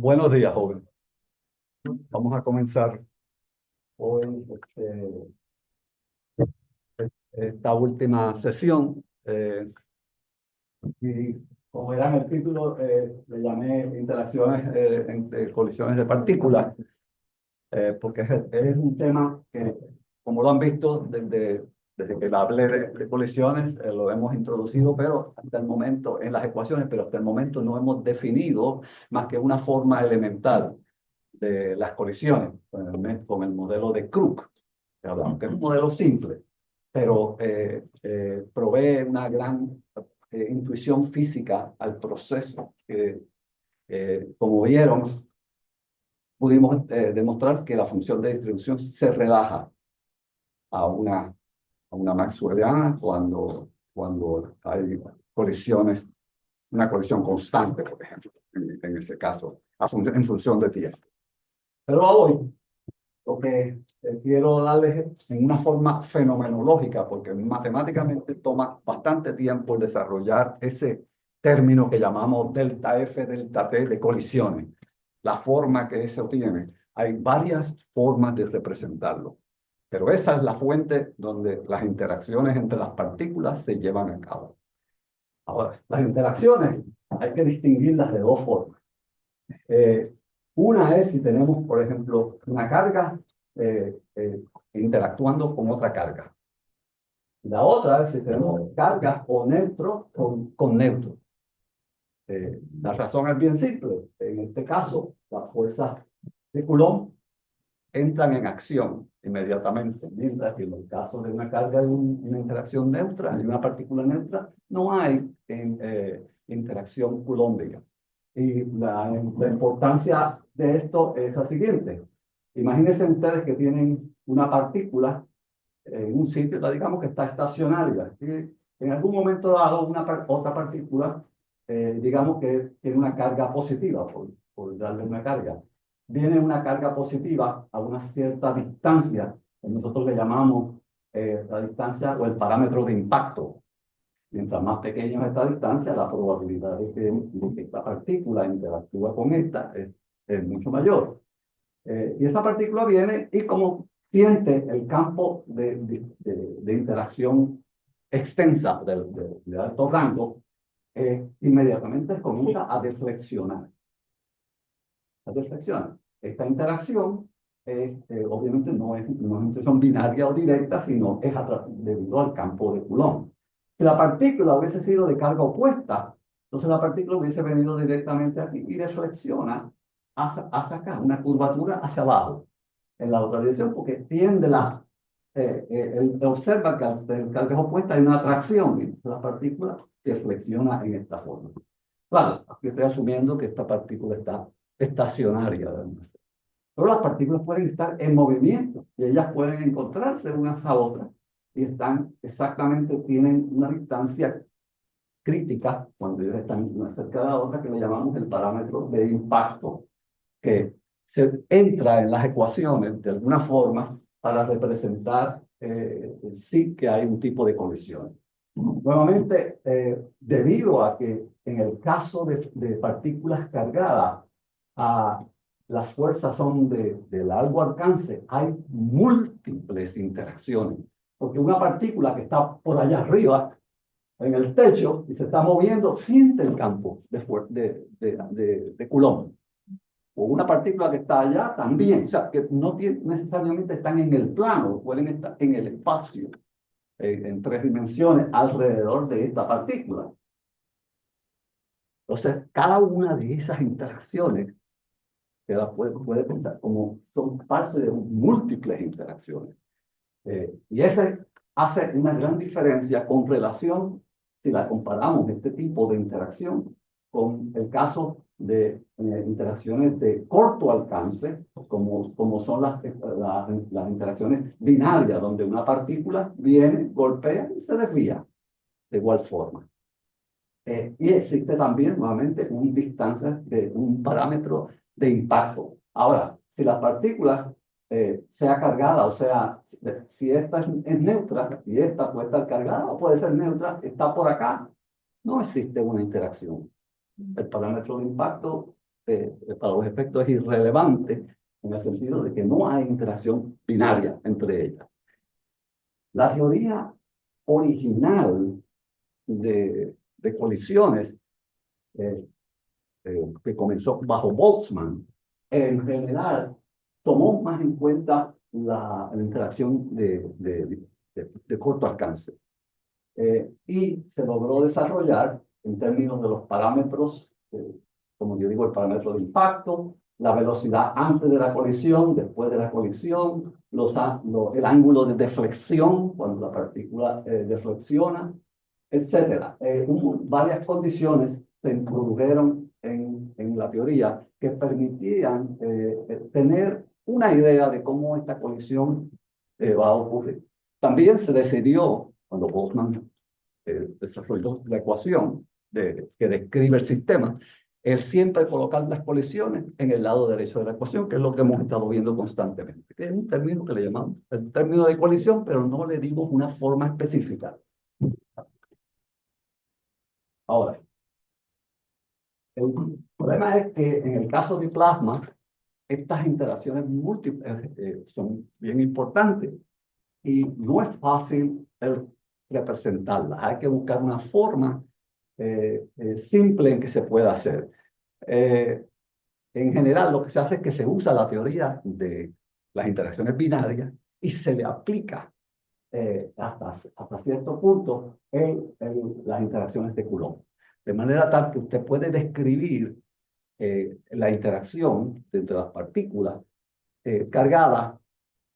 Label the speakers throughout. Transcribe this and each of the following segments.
Speaker 1: Buenos días, joven. Vamos a comenzar hoy esta última sesión. Y como verán el título, le llamé interacciones entre colisiones de partículas, porque es un tema que, como lo han visto desde que hablé de colisiones, lo hemos introducido, pero hasta el momento en las ecuaciones, pero hasta el momento no hemos definido más que una forma elemental de las colisiones con el modelo de Crook, que hablamos, que es un modelo simple, pero provee una gran intuición física al proceso. Como vieron, pudimos demostrar que la función de distribución se relaja a una maxwelliana cuando hay colisiones, una colisión constante, por ejemplo, en ese caso, en función de tiempo. Pero hoy lo que quiero darles en una forma fenomenológica, porque matemáticamente toma bastante tiempo el desarrollar ese término que llamamos delta F, delta T de colisiones, la forma que se obtiene. Hay varias formas de representarlo, pero esa es la fuente donde las interacciones entre las partículas se llevan a cabo. Ahora, las interacciones hay que distinguirlas de dos formas. Una es si tenemos, por ejemplo, una carga interactuando con otra carga. La otra es si tenemos cargas o neutros con neutros. La razón es bien simple. En este caso, las fuerzas de Coulomb entran en acción inmediatamente, mientras que en el caso de una carga de una interacción neutra, de una partícula neutra, no hay interacción coulombica. Y la importancia de esto es la siguiente. Imagínense ustedes que tienen una partícula en un sitio, digamos que está estacionaria, y en algún momento dado otra partícula, digamos que tiene una carga positiva, por darle una carga. Viene una carga positiva a una cierta distancia, que nosotros le llamamos la distancia o el parámetro de impacto. Mientras más pequeña es esta distancia, la probabilidad de que esta partícula interactúe con esta es mucho mayor. Y esa partícula viene y como siente el campo de interacción extensa de alto rango, inmediatamente comienza a deflexionar. A deflexionar. Esta interacción obviamente no es una interacción binaria o directa, sino es debido al campo de Coulomb. Si la partícula hubiese sido de carga opuesta, entonces la partícula hubiese venido directamente aquí y deflexiona hacia acá, una curvatura hacia abajo, en la otra dirección, porque tiende observa que al cargas opuestas hay una atracción y la partícula deflexiona en esta forma. Claro, aquí estoy asumiendo que esta partícula está estacionaria, ¿verdad? Pero las partículas pueden estar en movimiento y ellas pueden encontrarse unas a otras y están exactamente, tienen una distancia crítica cuando ellos están una cerca de la otra que le llamamos el parámetro de impacto, que se entra en las ecuaciones de alguna forma para representar sí que hay un tipo de colisión. Nuevamente, debido a que en el caso de partículas cargadas, las fuerzas son de largo alcance, hay múltiples interacciones, porque una partícula que está por allá arriba, en el techo, y se está moviendo, siente el campo de Coulomb. O una partícula que está allá también, o sea, que no necesariamente están en el plano, pueden estar en el espacio, en tres dimensiones alrededor de esta partícula. Entonces, cada una de esas interacciones se las puede pensar como son parte de múltiples interacciones. Y ese hace una gran diferencia con relación, si la comparamos, este tipo de interacción, con el caso de interacciones de corto alcance, como son las interacciones binarias, donde una partícula viene, golpea y se desvía de igual forma. Y existe también, nuevamente, un parámetro de impacto. Ahora, si la partícula sea cargada, o sea, si esta es neutra y esta puede estar cargada o puede ser neutra, está por acá, no existe una interacción. El parámetro de impacto para los efectos es irrelevante en el sentido de que no hay interacción binaria entre ellas. La teoría original de colisiones que comenzó bajo Boltzmann, en general tomó más en cuenta la interacción de corto alcance. Y se logró desarrollar en términos de los parámetros, como yo digo, el parámetro de impacto, la velocidad antes de la colisión, después de la colisión, el ángulo de deflexión, cuando la partícula deflexiona, etcétera. Varias condiciones se introdujeron en la teoría que permitían tener una idea de cómo esta colisión va a ocurrir. También se decidió, cuando Boltzmann desarrolló la ecuación que describe el sistema, el siempre colocar las colisiones en el lado derecho de la ecuación, que es lo que hemos estado viendo constantemente, que es un término que le llamamos el término de colisión, pero no le dimos una forma específica. Ahora, el problema es que en el caso de plasma, estas interacciones múltiples son bien importantes y no es fácil representarlas. Hay que buscar una forma simple en que se pueda hacer. En general, lo que se hace es que se usa la teoría de las interacciones binarias y se le aplica hasta cierto punto las interacciones de Coulomb. De manera tal que usted puede describir la interacción entre las partículas cargadas,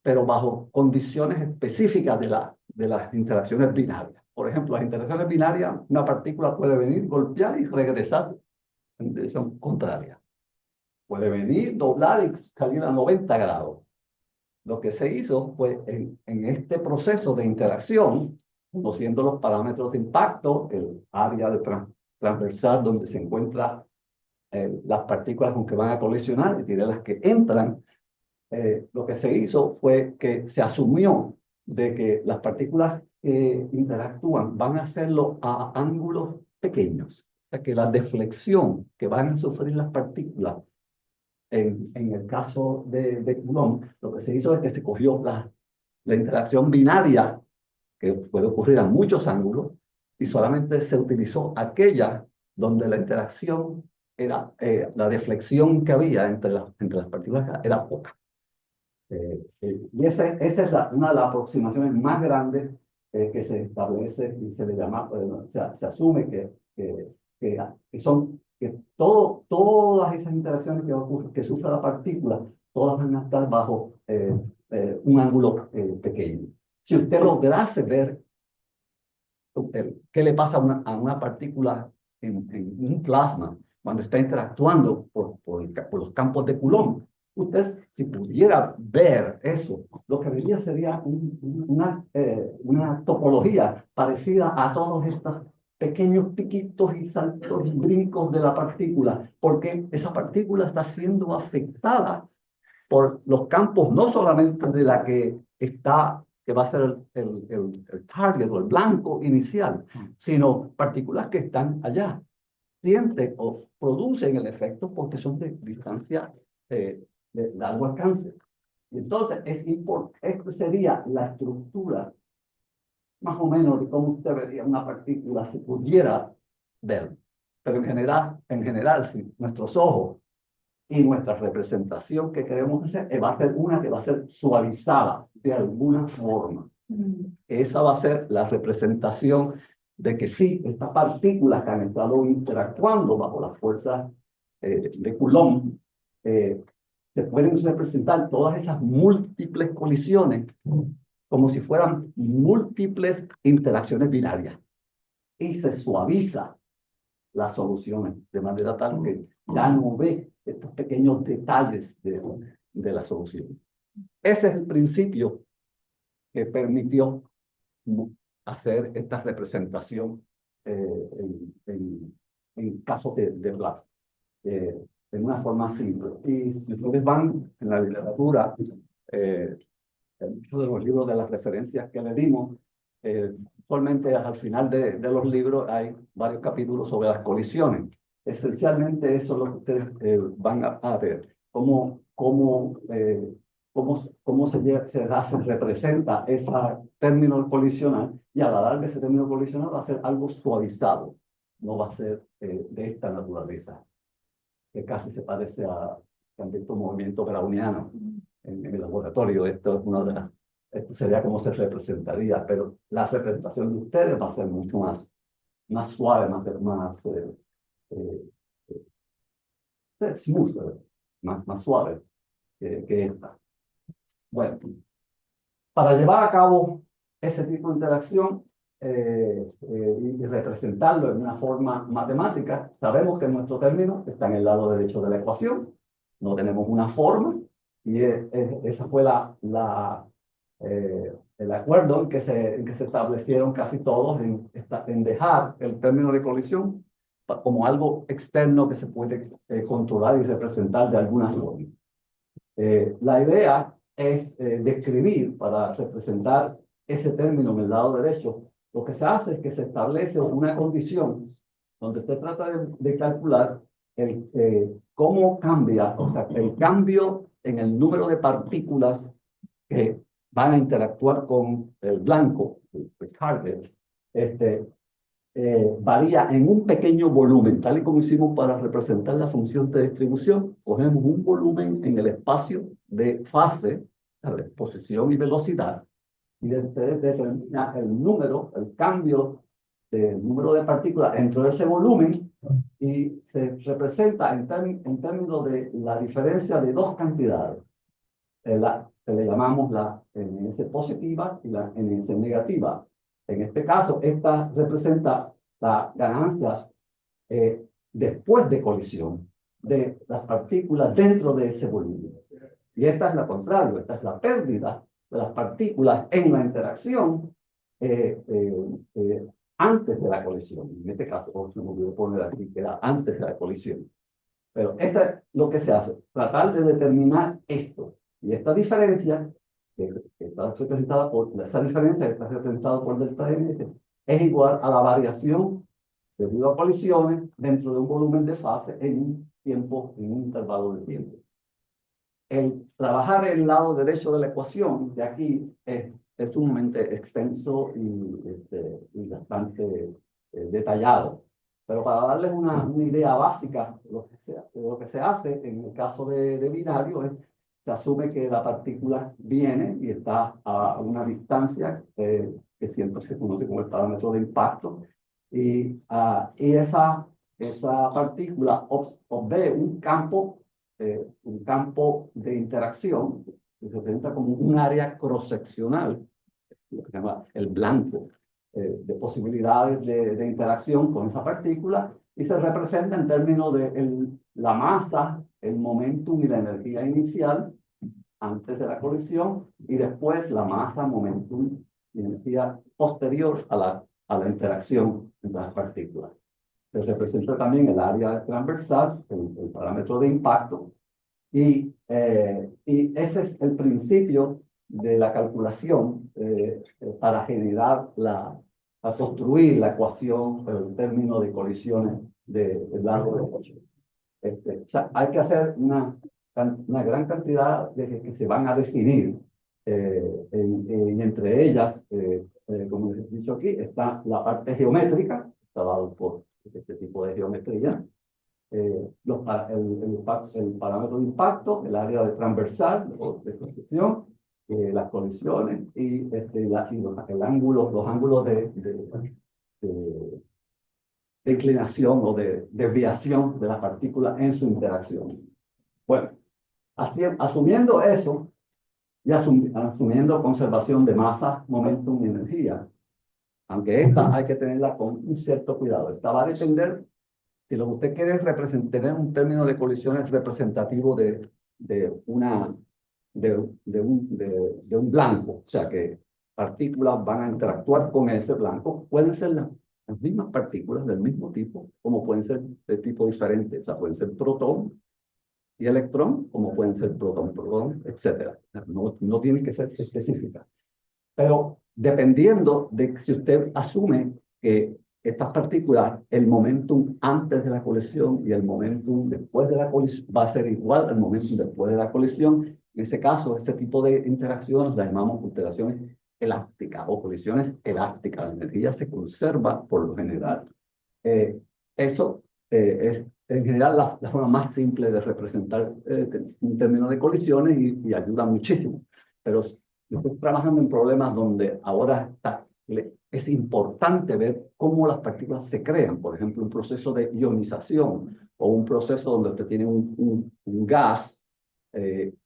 Speaker 1: pero bajo condiciones específicas de las interacciones binarias. Por ejemplo, las interacciones binarias, una partícula puede venir, golpear y regresar en dirección contraria. Puede venir, doblar y salir a 90 grados. Lo que se hizo fue en este proceso de interacción, conociendo los parámetros de impacto, el área transversal donde se encuentran las partículas con que van a colisionar y de las que entran, lo que se hizo fue que se asumió de que las partículas que interactúan van a hacerlo a ángulos pequeños. O sea, que la deflexión que van a sufrir las partículas en el caso de Coulomb, lo que se hizo es que se cogió la interacción binaria, que puede ocurrir a muchos ángulos, y solamente se utilizó aquella donde la interacción era, la deflexión que había entre las partículas era poca. Y esa es una de las aproximaciones más grandes que se establece y se le llama, se asume que son que todas esas interacciones que sufre la partícula, todas van a estar bajo un ángulo pequeño. Si usted lograse ver qué le pasa a una partícula en un plasma cuando está interactuando por los campos de Coulomb, usted, si pudiera ver eso, lo que vería sería una topología parecida a todos estos pequeños piquitos y saltos y brincos de la partícula, porque esa partícula está siendo afectada por los campos no solamente de la que va a ser el target o el blanco inicial, sino partículas que están allá, sienten o producen el efecto porque son de distancia de largo alcance. Y entonces, esta sería la estructura más o menos de cómo usted vería una partícula si pudiera ver. Pero en general, si nuestros ojos y nuestra representación que queremos hacer va a ser una que va a ser suavizada de alguna forma. Esa va a ser la representación de que sí, estas partículas que han estado interactuando bajo la fuerza de Coulomb, se pueden representar todas esas múltiples colisiones como si fueran múltiples interacciones binarias. Y se suaviza las soluciones de manera tal que ya no ve estos pequeños detalles de la solución. Ese es el principio que permitió hacer esta representación en casos de Blas, en una forma simple. Y si ustedes van en la literatura, en muchos de los libros de las referencias que le dimos, actualmente al final de los libros hay varios capítulos sobre las colisiones. esencialmente eso es lo que ustedes van a ver. Cómo se representa ese término colisional, y a la larga ese término colisional va a ser algo suavizado, no va a ser de esta naturaleza, que casi se parece a también tu movimiento browniano en el laboratorio. Esto es una de las, esto sería como se representaría, pero la representación de ustedes va a ser mucho más suave, smooth, más suave que esta. Bueno, para llevar a cabo ese tipo de interacción y representarlo en una forma matemática, sabemos que nuestro término está en el lado derecho de la ecuación. No tenemos una forma, y esa fue el acuerdo en que se establecieron casi todos en dejar el término de colisión como algo externo que se puede controlar y representar de alguna forma. La idea es describir, para representar ese término en el lado derecho, lo que se hace es que se establece una condición donde se trata de calcular cómo cambia, o sea, el cambio en el número de partículas que van a interactuar con el blanco, el target, varía en un pequeño volumen, tal y como hicimos para representar la función de distribución. Cogemos un volumen en el espacio de fase, de posición y velocidad, y determina el cambio del número de partículas dentro de ese volumen, y se representa en términos de la diferencia de dos cantidades, que le llamamos la NS positiva y la NS negativa. En este caso, esta representa la ganancia después de colisión de las partículas dentro de ese volumen. Y esta es la contrario, esta es la pérdida de las partículas en la interacción antes de la colisión. En este caso, se me olvidó poner aquí que era antes de la colisión. Pero esto es lo que se hace, tratar de determinar esto. Y esta diferencia, que está representada esa diferencia que está representada por delta M, es igual a la variación debido a colisiones dentro de un volumen de fase en un intervalo de tiempo. El trabajar el lado derecho de la ecuación de aquí es sumamente extenso y bastante detallado. Pero para darles una idea básica de lo que se hace en el caso de binario, se asume que la partícula viene y está a una distancia que siempre se conoce como el parámetro de impacto, y esa partícula obvé un campo de interacción que se presenta como un área cross-seccional, lo que se llama el blanco, de posibilidades de interacción con esa partícula, y se representa en términos de la masa, el momentum y la energía inicial antes de la colisión, y después la masa, momentum y energía posterior a la interacción entre las partículas. Se representa también el área transversal, el parámetro de impacto, y ese es el principio de la calculación para generar para construir la ecuación, el término de colisiones del largo de 8. O sea, hay que hacer una gran cantidad de que se van a definir, y entre ellas, como les he dicho aquí, está la parte geométrica, está dado por este tipo de geometría, el parámetro de impacto, el área de transversal o de construcción, las colisiones y, los ángulos de inclinación o de desviación de las partículas en su interacción. Bueno, asumiendo eso y asumiendo conservación de masa, momentum y energía, aunque esta hay que tenerla con un cierto cuidado. Esta va a depender. Si lo que usted quiere es tener un término de colisiones representativo de un blanco, o sea que partículas van a interactuar con ese blanco, pueden ser las mismas partículas del mismo tipo, como pueden ser de tipo diferente, o sea, pueden ser protón y electrón, como pueden ser protón, etc. No tienen que ser específicas. Pero dependiendo de si usted asume que estas partículas, el momentum antes de la colisión y el momentum después de la colisión va a ser igual al momentum después de la colisión. En ese caso, ese tipo de interacciones las llamamos interacciones elásticas o colisiones elásticas. La energía se conserva por lo general. Eso es en general la forma más simple de representar un término de colisiones y ayuda muchísimo. Pero yo estoy trabajando en problemas donde ahora es importante ver cómo las partículas se crean. Por ejemplo, un proceso de ionización o un proceso donde usted tiene un gas que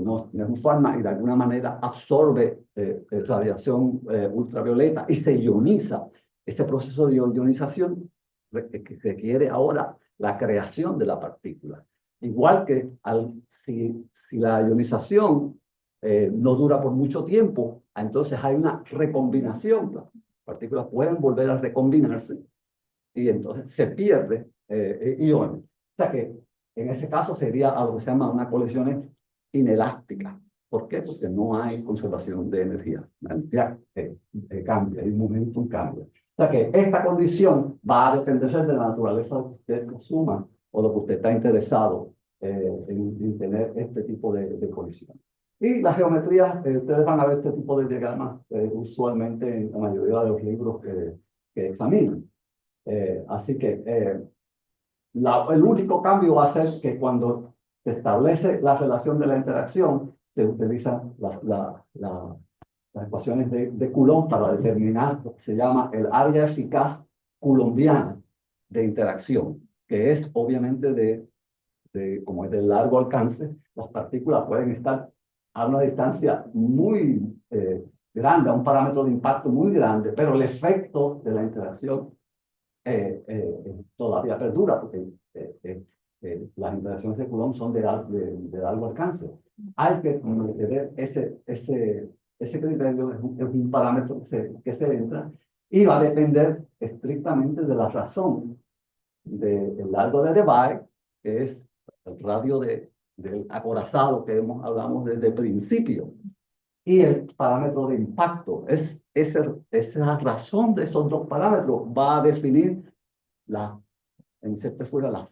Speaker 1: no es un fármaco y de alguna manera absorbe radiación ultravioleta y se ioniza. Ese proceso de ionización que requiere ahora la creación de la partícula. Igual que si la ionización no dura por mucho tiempo, entonces hay una recombinación. Las partículas pueden volver a recombinarse y entonces se pierde iones. O sea que en ese caso sería algo que se llama una colisión inelástica. ¿Por qué? Porque no hay conservación de energía. La energía cambia, el momentum cambia. O sea que esta condición va a depender de la naturaleza que usted consuma o lo que usted está interesado en tener este tipo de colisión. Y las geometrías, ustedes van a ver este tipo de diagramas usualmente en la mayoría de los libros que examinan. Así que el único cambio va a ser que cuando se establece la relación de la interacción, se utilizan las ecuaciones de Coulomb para determinar lo que se llama el área eficaz coulombiana de interacción, que es obviamente como es de largo alcance, las partículas pueden estar a una distancia muy grande, a un parámetro de impacto muy grande, pero el efecto de la interacción todavía perdura, porque las interacciones de Coulomb son de largo alcance. Hay que ver ese criterio, es un parámetro que se entra y va a depender estrictamente de la razón del largo de Debye, que es el radio del acorazado que hablamos desde el principio, y el parámetro de impacto. Esa razón de esos dos parámetros va a definir en cierta forma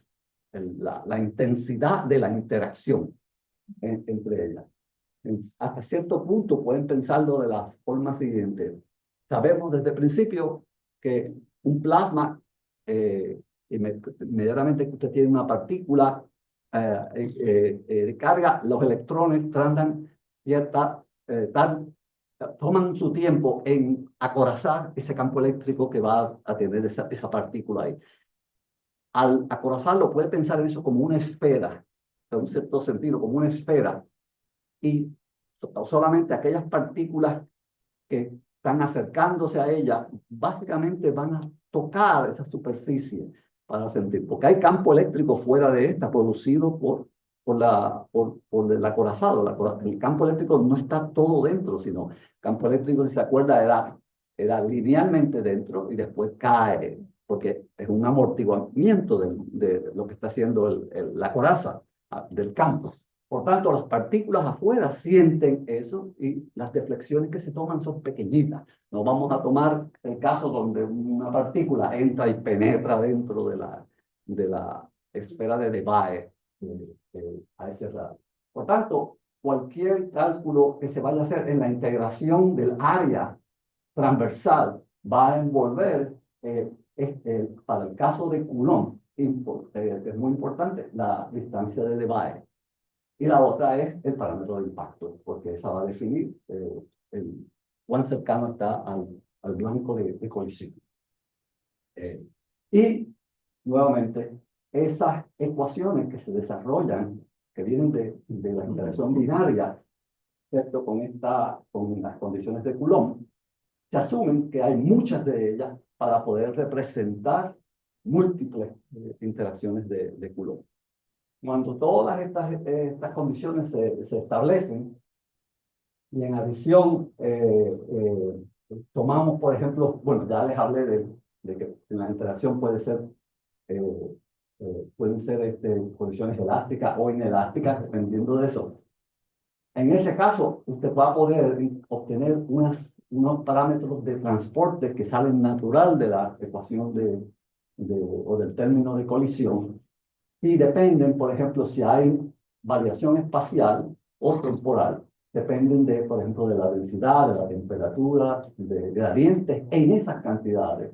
Speaker 1: la intensidad de la interacción entre ellas. Hasta cierto punto pueden pensarlo de la forma siguiente. Sabemos desde el principio que un plasma, inmediatamente que usted tiene una partícula de carga, los electrones toman su tiempo en acorazar ese campo eléctrico que va a tener esa partícula ahí. Al acorazarlo, puede pensar en eso como una esfera, en un cierto sentido, como una esfera, y solamente aquellas partículas que están acercándose a ella, básicamente van a tocar esa superficie para sentir, porque hay campo eléctrico fuera de esta, producido por el acorazado. El campo eléctrico no está todo dentro, sino el campo eléctrico, si se acuerda, era linealmente dentro y después cae, porque es un amortiguamiento de lo que está haciendo la coraza del campo. Por tanto, las partículas afuera sienten eso y las deflexiones que se toman son pequeñitas. No vamos a tomar el caso donde una partícula entra y penetra dentro de la esfera de Debye a ese radio. Por tanto, cualquier cálculo que se vaya a hacer en la integración del área transversal va a envolver, para el caso de Coulomb, que es muy importante, la distancia de Debye. Y la otra es el parámetro de impacto, porque esa va a definir cuán cercano está al blanco de colisión. Y nuevamente, esas ecuaciones que se desarrollan, que vienen de la interacción binaria, ¿cierto? Con las condiciones de Coulomb, se asumen que hay muchas de ellas para poder representar múltiples interacciones de Coulomb. Cuando todas estas condiciones se establecen, y en adición tomamos, por ejemplo, bueno, ya les hablé de que la interacción pueden ser condiciones elásticas o inelásticas, dependiendo de eso. En ese caso, usted va a poder obtener unos parámetros de transporte que salen natural de la ecuación o del término de colisión y dependen, por ejemplo, si hay variación espacial o temporal. Dependen de, por ejemplo, de la densidad, de la temperatura, de gradientes en esas cantidades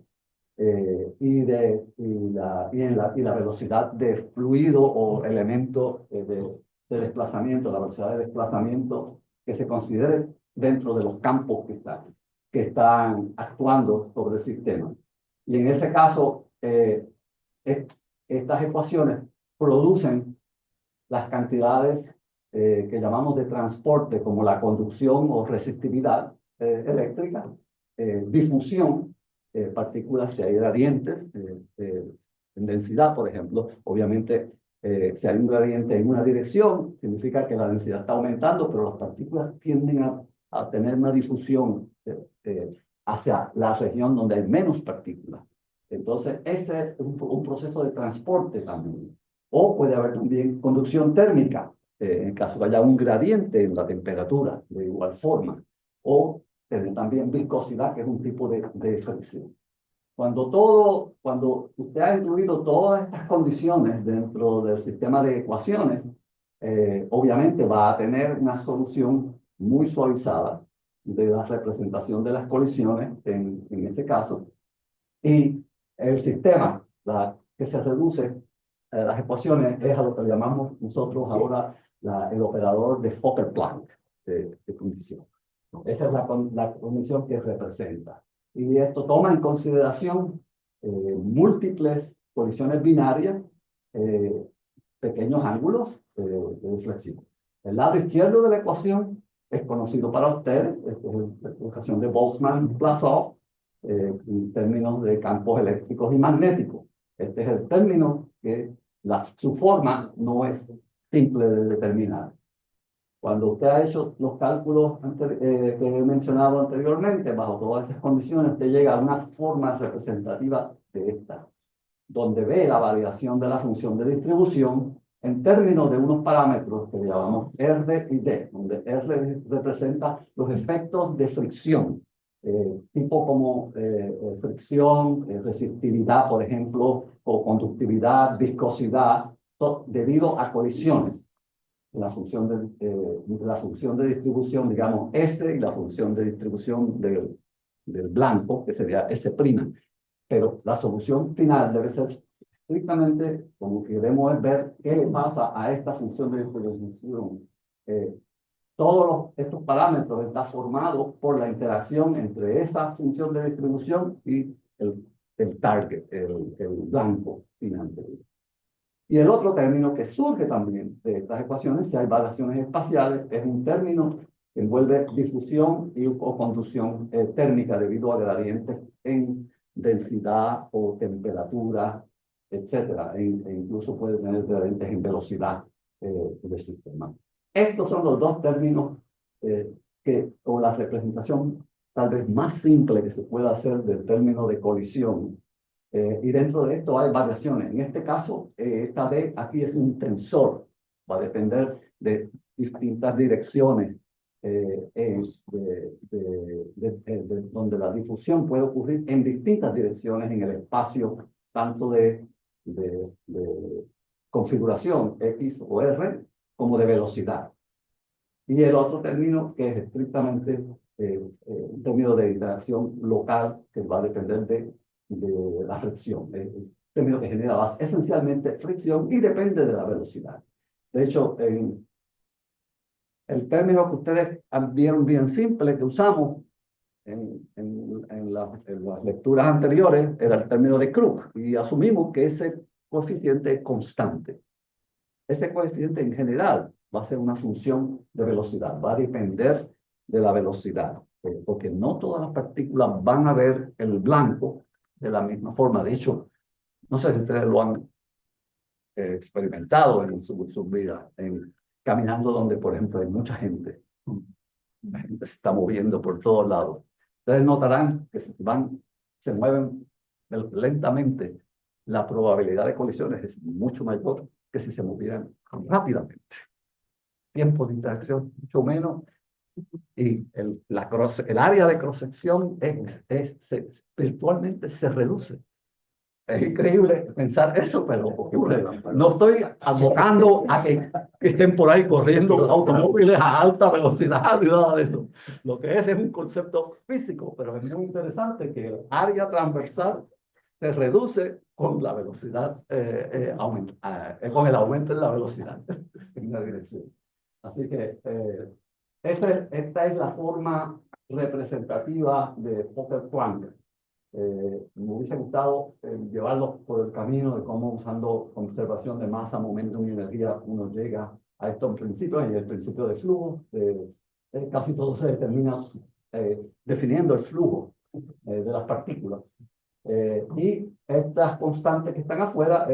Speaker 1: y la velocidad de fluido o elemento de desplazamiento, la velocidad de desplazamiento que se considere dentro de los campos que están actuando sobre el sistema. Y en ese caso, estas ecuaciones producen las cantidades que llamamos de transporte, como la conducción o resistividad eléctrica, difusión, partículas si hay gradientes en densidad, por ejemplo. Obviamente, si hay un gradiente en una dirección, significa que la densidad está aumentando, pero las partículas tienden a tener una difusión hacia la región donde hay menos partículas. Entonces, ese es un proceso de transporte también. O puede haber también conducción térmica, en caso que haya un gradiente en la temperatura de igual forma. O tener también viscosidad, que es un tipo de fricción. Cuando usted ha incluido todas estas condiciones dentro del sistema de ecuaciones, obviamente va a tener una solución muy suavizada de la representación de las colisiones en ese caso. Y el sistema que se reduce las ecuaciones es a lo que llamamos nosotros ahora el operador de Fokker-Planck de condición. Esa es la condición que representa. Y esto toma en consideración múltiples colisiones binarias, pequeños ángulos de flexión. El lado izquierdo de la ecuación es conocido para ustedes, es la ecuación de Boltzmann-Blasov, en términos de campos eléctricos y magnéticos. Este es el término que su forma no es simple de determinar. Cuando usted ha hecho los cálculos que he mencionado anteriormente, bajo todas esas condiciones, usted llega a una forma representativa de esta, donde ve la variación de la función de distribución en términos de unos parámetros que llamamos R y D, donde R representa los efectos de fricción, tipo como fricción, resistividad, por ejemplo, o conductividad, viscosidad, debido a colisiones. La función de distribución, digamos, S, y la función de distribución del blanco, que sería S'. Pero la solución final debe ser estrictamente, como queremos ver qué le pasa a esta función de distribución. Todos estos parámetros están formados por la interacción entre esa función de distribución y el target, el blanco final. Y el otro término que surge también de estas ecuaciones, si hay variaciones espaciales, es un término que envuelve difusión o conducción térmica debido a gradientes en densidad o temperatura, etcétera, e incluso puede tener gradientes en velocidad del sistema. Estos son los dos términos o la representación tal vez más simple que se pueda hacer del término de colisión. Y dentro de esto hay variaciones. En este caso, esta D aquí es un tensor. Va a depender de distintas direcciones donde la difusión puede ocurrir en distintas direcciones en el espacio, tanto de configuración X o R, como de velocidad. Y el otro término que es estrictamente un término de interacción local que va a depender de la fricción. El término que genera esencialmente fricción y depende de la velocidad. De hecho, el término que ustedes vieron bien simple que usamos en las lecturas anteriores era el término de Crook y asumimos que ese coeficiente es constante. Ese coeficiente en general va a ser una función de velocidad, va a depender de la velocidad, porque no todas las partículas van a ver el blanco de la misma forma. De hecho, no sé si ustedes lo han experimentado en su vida, caminando donde, por ejemplo, hay mucha gente. La gente se está moviendo por todos lados. Ustedes notarán que se mueven lentamente. La probabilidad de colisiones es mucho mayor que si se movieran rápidamente. Tiempo de interacción mucho menos Y el área de cross-sección virtualmente se reduce. Es increíble pensar eso, pero ocurre. No estoy abocando a que estén por ahí corriendo automóviles a alta velocidad ni nada de eso. Lo que es un concepto físico, pero es muy interesante que el área transversal se reduce con la velocidad, con el aumento en la velocidad en la dirección. Así que esta es la forma representativa de Fokker-Planck. Me hubiese gustado llevarlos por el camino de cómo usando observación de masa, momentum y energía uno llega a estos principios y el principio de flujo. Casi todo se determina definiendo el flujo de las partículas. Y estas constantes que están afuera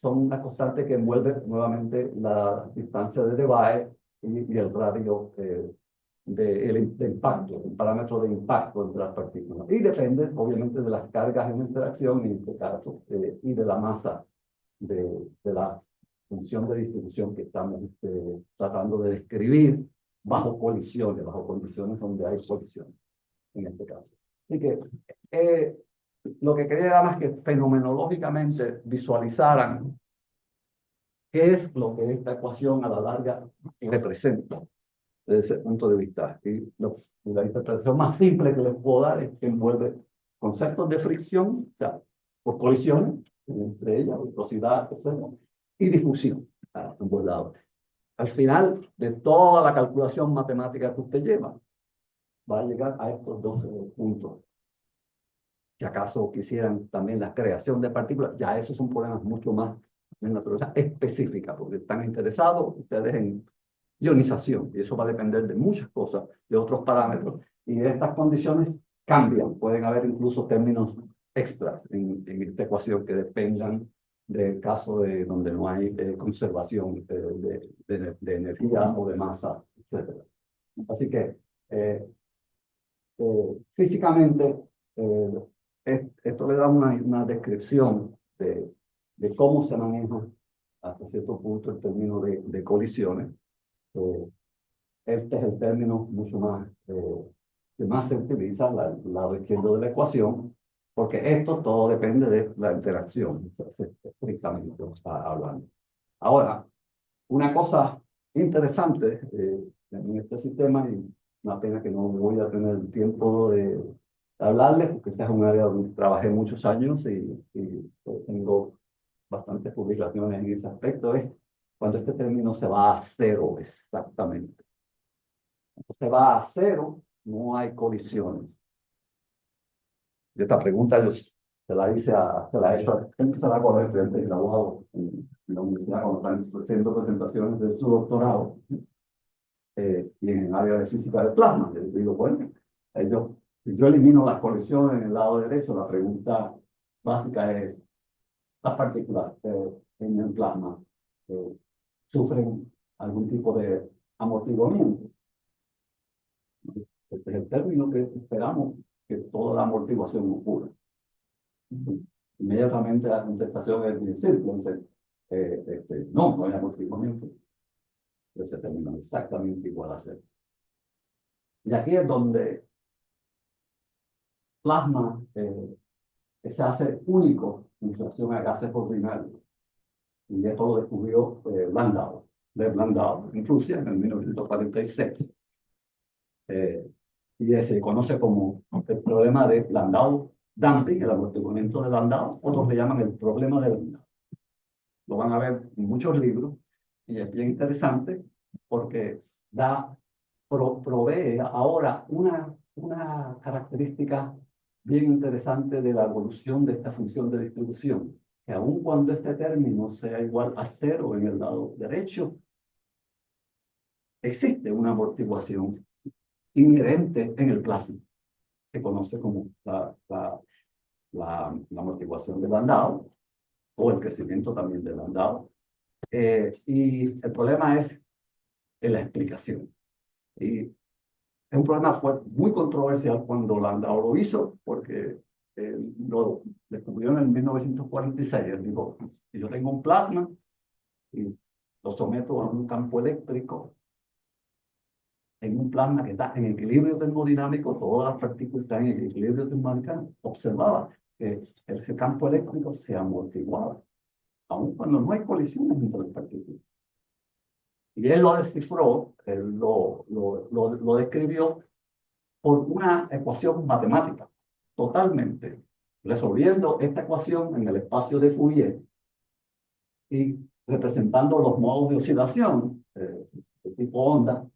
Speaker 1: son una constante que envuelve nuevamente la distancia de Debye y el radio de impacto, el parámetro de impacto entre las partículas. Y depende, obviamente, de las cargas en interacción, en este caso, y de la masa de la función de distribución que estamos tratando de describir bajo condiciones donde hay colisiones, en este caso. Así que lo que quería era más que fenomenológicamente visualizaran qué es lo que esta ecuación a la larga representa desde ese punto de vista. Y la interpretación más simple que les puedo dar es que envuelve conceptos de fricción, o sea, por colisiones entre ellas, velocidad, etc., y difusión, en ambos lados. Al final de toda la calculación matemática que usted lleva, va a llegar a estos dos puntos. Si acaso quisieran también la creación de partículas, ya esos son problemas mucho más de naturaleza específica, porque están interesados ustedes en ionización, y eso va a depender de muchas cosas, de otros parámetros, y estas condiciones cambian. Pueden haber incluso términos extras en esta ecuación que dependan del caso de donde no hay conservación de energía o de masa, etc. Así que físicamente, esto le da una descripción de cómo se maneja hasta cierto punto el término de colisiones. Este es el término mucho más que más se utiliza al lado izquierdo de la ecuación, porque esto todo depende de la interacción, estrictamente hablando. Ahora, una cosa interesante en este sistema, y una pena que no voy a tener el tiempo de hablarles, porque este es un área donde trabajé muchos años y tengo bastantes publicaciones en ese aspecto, es cuando este término se va a cero exactamente. Cuando se va a cero, no hay colisiones. Y esta pregunta yo se la hice se la he hecho a gente, se la hago a estudiantes graduados en la universidad cuando están haciendo presentaciones de su doctorado y en el área de física del plasma. Les digo, bueno, si yo elimino las colisiones en el lado derecho, la pregunta básica es, las partículas en el plasma sufren algún tipo de amortiguamiento. Este es el término que esperamos que toda la amortiguación ocurra. Inmediatamente la contestación es bien simple. No hay amortiguamiento. Ese término es exactamente igual a cero. Y aquí es donde plasma se hace único en relación a gases ordinarios. Y esto lo descubrió Landau, Lev Landau, en Rusia en 1946. Y se conoce como el problema de Landau-Damping, el amortiguamiento de Landau, otros le llaman el problema de Landau. Lo van a ver en muchos libros y es bien interesante porque provee ahora una característica bien interesante de la evolución de esta función de distribución, que aun cuando este término sea igual a cero en el lado derecho, existe una amortiguación inherente en el plasma. Se conoce como la amortiguación de Landau o el crecimiento también de Landau. Y el problema es en la explicación. Y es un problema muy controversial cuando Landau lo hizo, porque lo descubrió en el 1946. Él dijo, si yo tengo un plasma y lo someto a un campo eléctrico, en un plasma que está en equilibrio termodinámico, todas las partículas están en equilibrio termodinámico, observaba que ese campo eléctrico se amortiguaba, aun cuando no hay colisiones entre las partículas. Y él lo descifró, él lo describió por una ecuación matemática, totalmente, resolviendo esta ecuación en el espacio de Fourier y representando los modos de oscilación de tipo onda.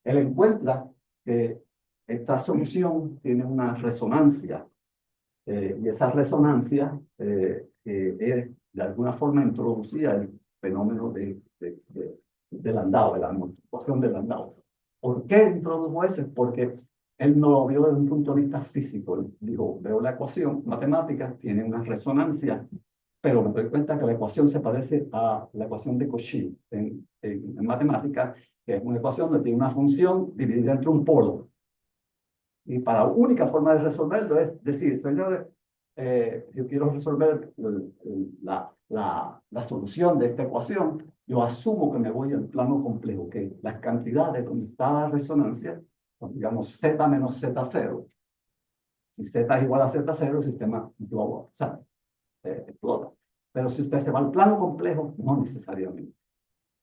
Speaker 1: Él encuentra que esta solución tiene una resonancia y esa resonancia es de alguna forma introducida el fenómeno de Landau, de la multiplicación de Landau. ¿Por qué introdujo eso? Porque él no lo vio desde un punto de vista físico. Él dijo, veo la ecuación matemática, tiene una resonancia, pero me doy cuenta que la ecuación se parece a la ecuación de Cauchy en matemáticas, que es una ecuación donde tiene una función dividida entre un polo. Y para la única forma de resolverlo es decir, señores, yo quiero resolver la solución de esta ecuación, yo asumo que me voy al plano complejo, que las cantidades donde está la resonancia, pues, digamos z menos z0, si z es igual a z0, el sistema explota. Pero si usted se va al plano complejo, no necesariamente,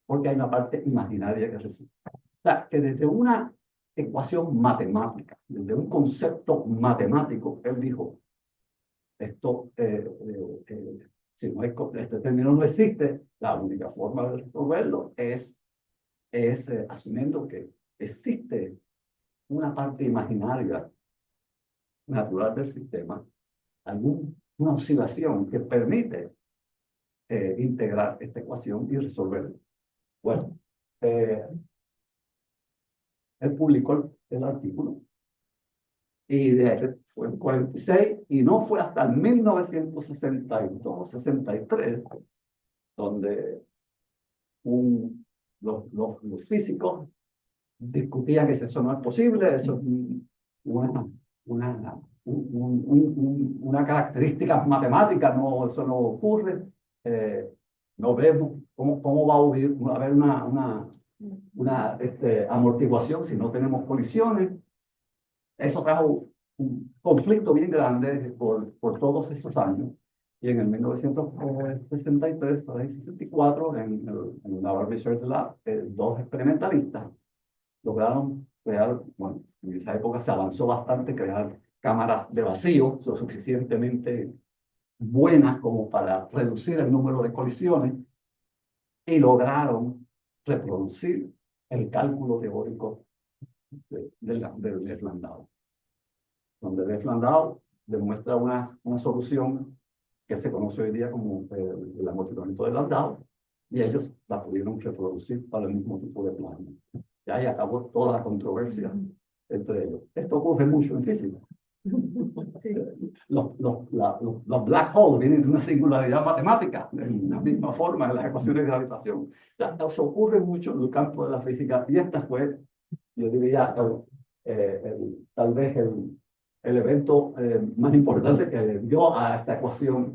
Speaker 1: porque hay una parte imaginaria que resulta. O sea, que desde una ecuación matemática, desde un concepto matemático, él dijo, esto, si no es, este término no existe, la única forma de resolverlo es asumiendo que existe una parte imaginaria natural del sistema, una oscilación que permite integrar esta ecuación y resolverla. Bueno, él publicó el artículo y de ahí fue en 46 y no fue hasta el 1962-63 donde los físicos discutían que eso no es posible, eso es una característica matemática, no, eso no ocurre. No vemos cómo va a haber una amortiguación si no tenemos colisiones. Eso trajo un conflicto bien grande por todos esos años. Y en el 1963, 64, en el Naval Research Lab, dos experimentalistas lograron crear, bueno, en esa época se avanzó bastante, crear cámaras de vacío lo suficientemente buenas como para reducir el número de colisiones y lograron reproducir el cálculo teórico de Landau, donde Landau demuestra una solución que se conoce hoy día como el amortiguamiento de Landau, y ellos la pudieron reproducir para el mismo tipo de plasma. Y ahí acabó toda la controversia entre ellos. Esto ocurre mucho en física. Sí. Los black holes vienen de una singularidad matemática, de la misma forma en las ecuaciones de gravitación. Eso ocurre mucho en el campo de la física, y esta fue, yo diría, tal vez el evento más importante que dio a esta ecuación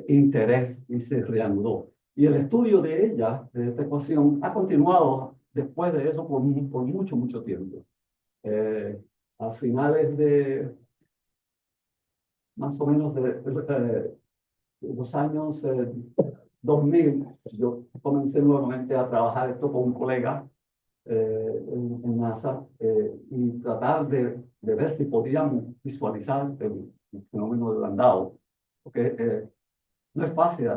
Speaker 1: interés y se reanudó. Y el estudio de ella, de esta ecuación, ha continuado después de eso por mucho, mucho tiempo. A finales de más o menos de los años 2000, yo comencé nuevamente a trabajar esto con un colega en NASA y tratar de ver si podíamos visualizar el fenómeno de Landau, porque no es fácil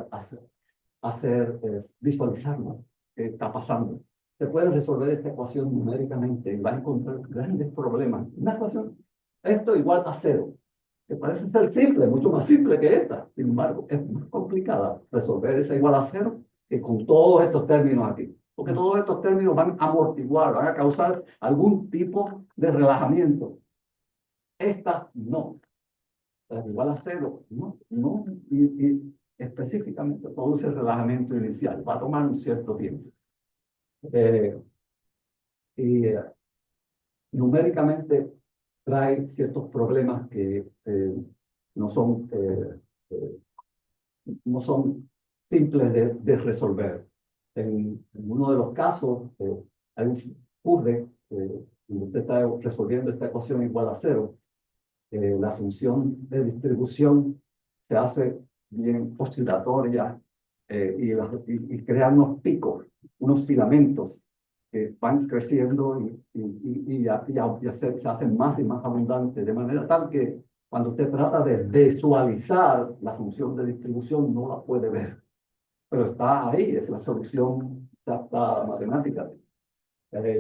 Speaker 1: visualizarlo, qué está pasando. Se puede resolver esta ecuación numéricamente y va a encontrar grandes problemas. Una ecuación, esto igual a cero, que parece ser simple, mucho más simple que esta. Sin embargo, es más complicada resolver esa igual a cero que con todos estos términos aquí. Porque todos estos términos van a amortiguar, van a causar algún tipo de relajamiento. Esta no. Igual a cero, no, y específicamente produce relajamiento inicial, va a tomar un cierto tiempo. Y numéricamente trae ciertos problemas que no son, no son simples de resolver. En uno de los casos, hay ocurre, cuando usted está resolviendo esta ecuación igual a cero, la función de distribución se hace bien oscilatoria y crea unos picos, unos filamentos que van creciendo se hacen más y más abundantes, de manera tal que cuando usted trata de visualizar la función de distribución no la puede ver, pero está ahí, es la solución exacta matemática.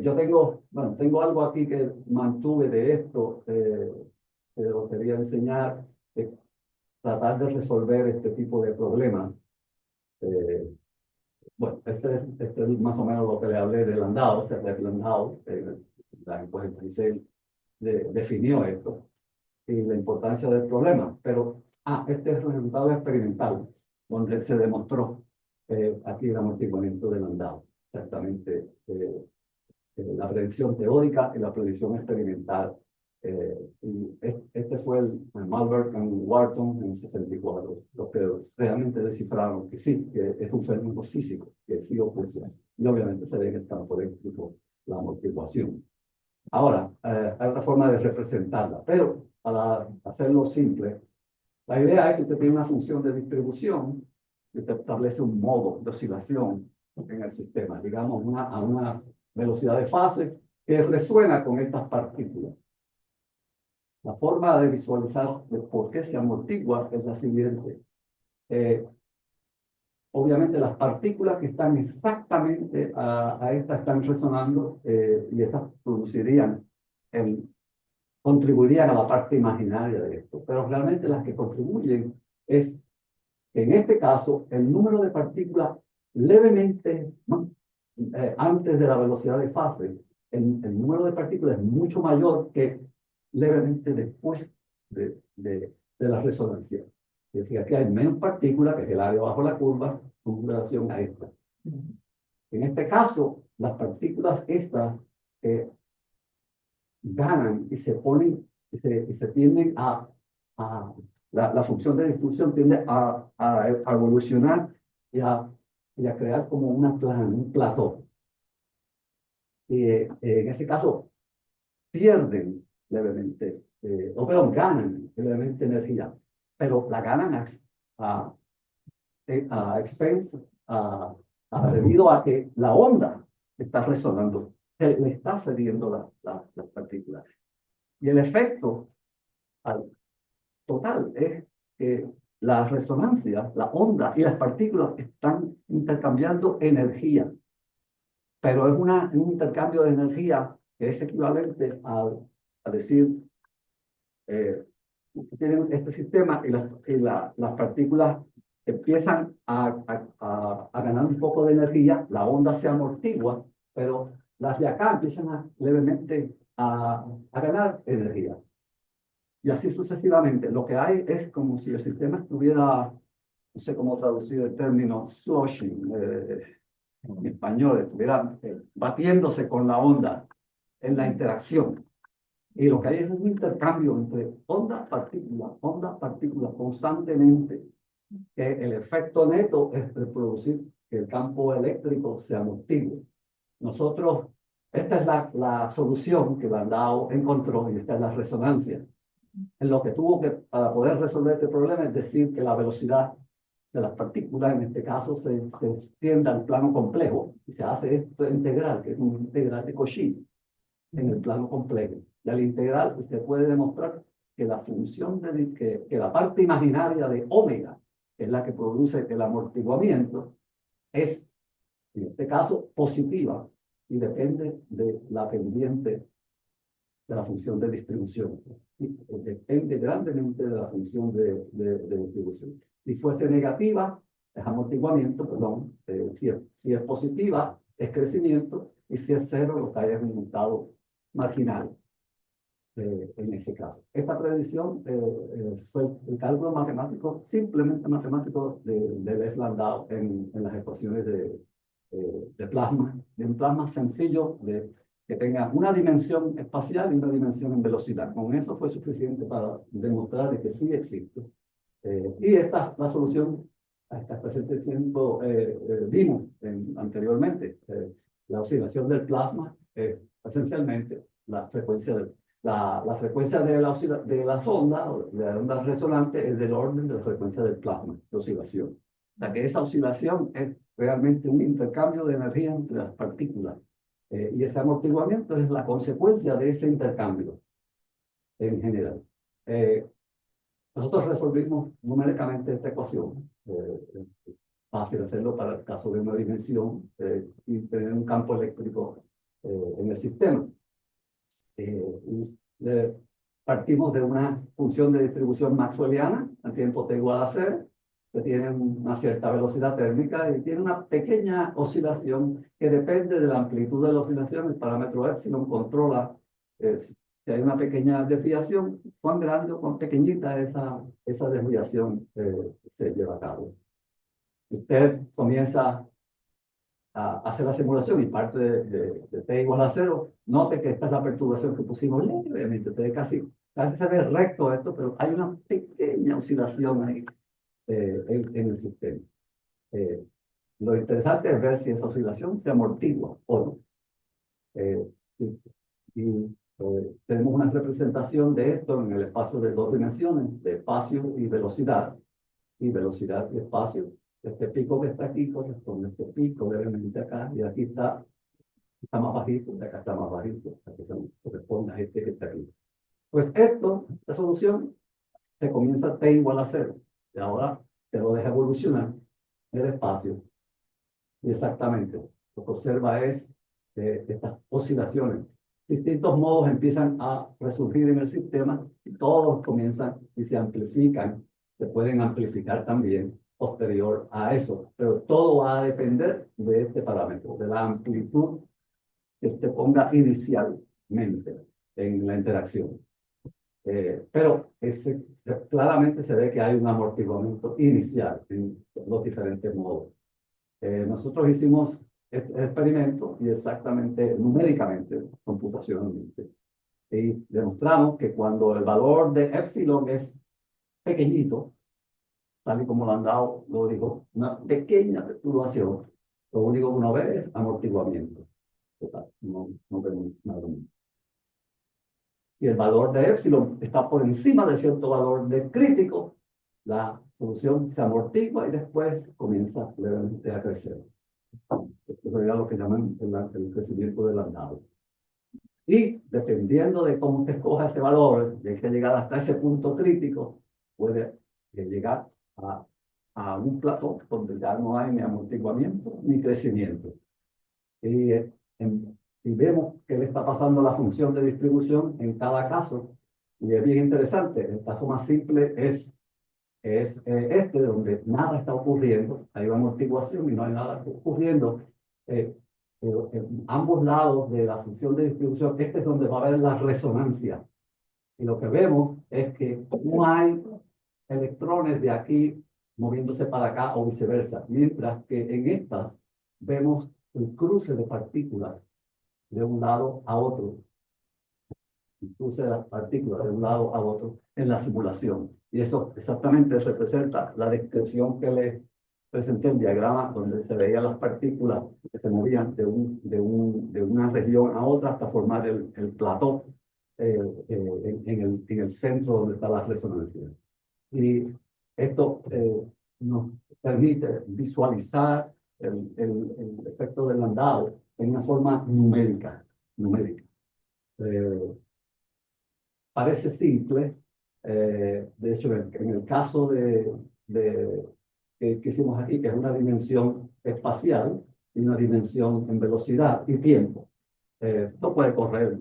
Speaker 1: Yo tengo algo aquí que mantuve de esto, que lo quería enseñar, tratar de resolver este tipo de problemas. Eh, bueno, este es más o menos lo que le hablé de Landau, o sea, de Landau, la encuesta 36 definió esto y la importancia del problema. Pero, este es el resultado experimental, donde se demostró aquí el amortiguamiento de Landau, exactamente. La predicción teórica y la predicción experimental. Este fue el Malberg y Wharton en el 64, los que realmente descifraron que sí, que es un fenómeno físico, que sí ocurre. Y obviamente se ve en el campo eléctrico la amortiguación. Ahora, hay otra forma de representarla, pero para hacerlo simple, la idea es que usted tiene una función de distribución y usted establece un modo de oscilación en el sistema, digamos, a una velocidad de fase que resuena con estas partículas. La forma de visualizar de por qué se amortigua es la siguiente. Obviamente las partículas que están exactamente a estas están resonando y estas contribuirían a la parte imaginaria de esto, pero realmente las que contribuyen es que en este caso el número de partículas levemente antes de la velocidad de fase, el número de partículas es mucho mayor que levemente después de la resonancia. Es decir, aquí hay menos partículas, que es el área bajo la curva, con relación a esta. En este caso, las partículas estas ganan y se ponen, y se tienden la función de difusión tiende a evolucionar y a crear como un plató. En ese caso, pierden levemente, o ganan levemente energía, pero la ganan a expense, debido a que la onda está resonando, le está cediendo las partículas. Y el efecto total es que la resonancia, la onda y las partículas están intercambiando energía, pero es un intercambio de energía que es equivalente a decir, tienen este sistema las partículas empiezan a ganar un poco de energía, la onda se amortigua, pero las de acá empiezan levemente a ganar energía. Y así sucesivamente. Lo que hay es como si el sistema estuviera, no sé cómo traducir el término sloshing en español, estuviera batiéndose con la onda en la interacción. Y lo que hay es un intercambio entre onda, partícula, constantemente. Que el efecto neto es reproducir que el campo eléctrico se amortigue. Esta es la solución que Landau encontró y esta es la resonancia. En lo que tuvo que, para poder resolver este problema, es decir, que la velocidad de las partículas, en este caso, se extiende al plano complejo y se hace esto integral, que es un integral de Cauchy en el plano complejo. Y al integral, usted puede demostrar que la función que la parte imaginaria de omega, que es la que produce el amortiguamiento, es, en este caso, positiva y depende de la pendiente de la función de distribución. Depende grandemente de la función de distribución. Si fuese negativa, es amortiguamiento, perdón. Si es positiva, es crecimiento. Y si es cero, lo que hay es un resultado marginal en ese caso. Esta predicción fue el cálculo matemático, simplemente matemático, de Les Landau en las ecuaciones de plasma, de un plasma sencillo que tenga una dimensión espacial y una dimensión en velocidad. Con eso fue suficiente para demostrar de que sí existe. Y la solución hasta este tiempo vimos anteriormente. La oscilación del plasma es esencialmente la frecuencia la frecuencia de las ondas, o de la onda resonante, es del orden de la frecuencia del plasma, de oscilación. O sea que esa oscilación es realmente un intercambio de energía entre las partículas. Y ese amortiguamiento es la consecuencia de ese intercambio en general. Nosotros resolvimos numéricamente esta ecuación. Fácil hacerlo para el caso de una dimensión y tener un campo eléctrico en el sistema. Partimos de una función de distribución maxwelliana, al tiempo t igual a 0, que tiene una cierta velocidad térmica y tiene una pequeña oscilación que depende de la amplitud de la oscilación. El parámetro epsilon controla si hay una pequeña desviación, cuán grande o cuán pequeñita esa desviación se lleva a cabo. Usted comienza a hacer la simulación y parte de t igual a 0, note que esta es la perturbación que pusimos levemente. Casi se ve recto esto, pero hay una pequeña oscilación ahí en el sistema. Lo interesante es ver si esa oscilación se amortigua o no. Tenemos una representación de esto en el espacio de dos dimensiones, de espacio y velocidad y espacio. Este pico que está aquí corresponde a este pico levemente acá, y aquí está más bajito, y acá está más bajito, aquí corresponde a este que está aquí. Pues esta solución, se comienza t igual a 0, y ahora te lo deja evolucionar el espacio, y exactamente lo que observa es estas oscilaciones. Distintos modos empiezan a resurgir en el sistema, y todos comienzan y se amplifican, se pueden amplificar también posterior a eso, pero todo va a depender de este parámetro, de la amplitud que usted ponga inicialmente en la interacción. Pero claramente se ve que hay un amortiguamiento inicial en los diferentes modos. Nosotros hicimos este experimento y exactamente numéricamente, computacionalmente, y demostramos que cuando el valor de epsilon es pequeñito, tal y como Landau lo dijo, una pequeña perturbación, lo único que uno ve es amortiguamiento. Total, no vemos nada más. Si el valor de epsilon está por encima de cierto valor de crítico, la solución se amortigua y después comienza levemente a crecer. Esto sería lo que llaman el crecimiento de Landau. Y dependiendo de cómo usted escoja ese valor, de que llegar hasta ese punto crítico, puede llegar a un plató donde ya no hay ni amortiguamiento ni crecimiento. Y, y vemos qué le está pasando a la función de distribución en cada caso. Y es bien interesante. El caso más simple es este, donde nada está ocurriendo. Hay una amortiguación y no hay nada ocurriendo. En ambos lados de la función de distribución, este es donde va a haber la resonancia. Y lo que vemos es que no hay electrones de aquí moviéndose para acá o viceversa, mientras que en estas vemos el cruce de partículas de un lado a otro, el cruce de las partículas de un lado a otro en la simulación. Y eso exactamente representa la descripción que les presenté en diagrama, donde se veían las partículas que se movían de una región a otra hasta formar el plató en el centro donde está la resonancia. Y esto nos permite visualizar el efecto del Landau en una forma numérica. Parece simple. De hecho, en el caso que hicimos aquí, que es una dimensión espacial y una dimensión en velocidad y tiempo, esto puede correr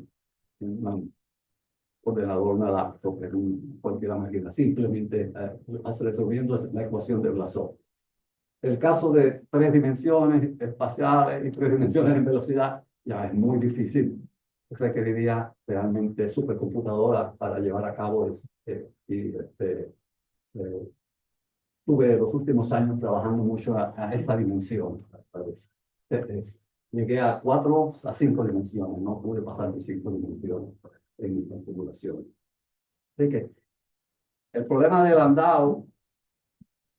Speaker 1: en un ordenador, una laptop, en cualquier máquina, simplemente resolviendo la ecuación de Blasov. El caso de 3 dimensiones espaciales y 3 dimensiones en velocidad ya es muy difícil. Requeriría realmente supercomputadoras para llevar a cabo eso. Tuve los últimos años trabajando mucho a esta dimensión. Llegué a 4 a 5 dimensiones, no pude pasar de 5 dimensiones en la simulación. Así que el problema de Landau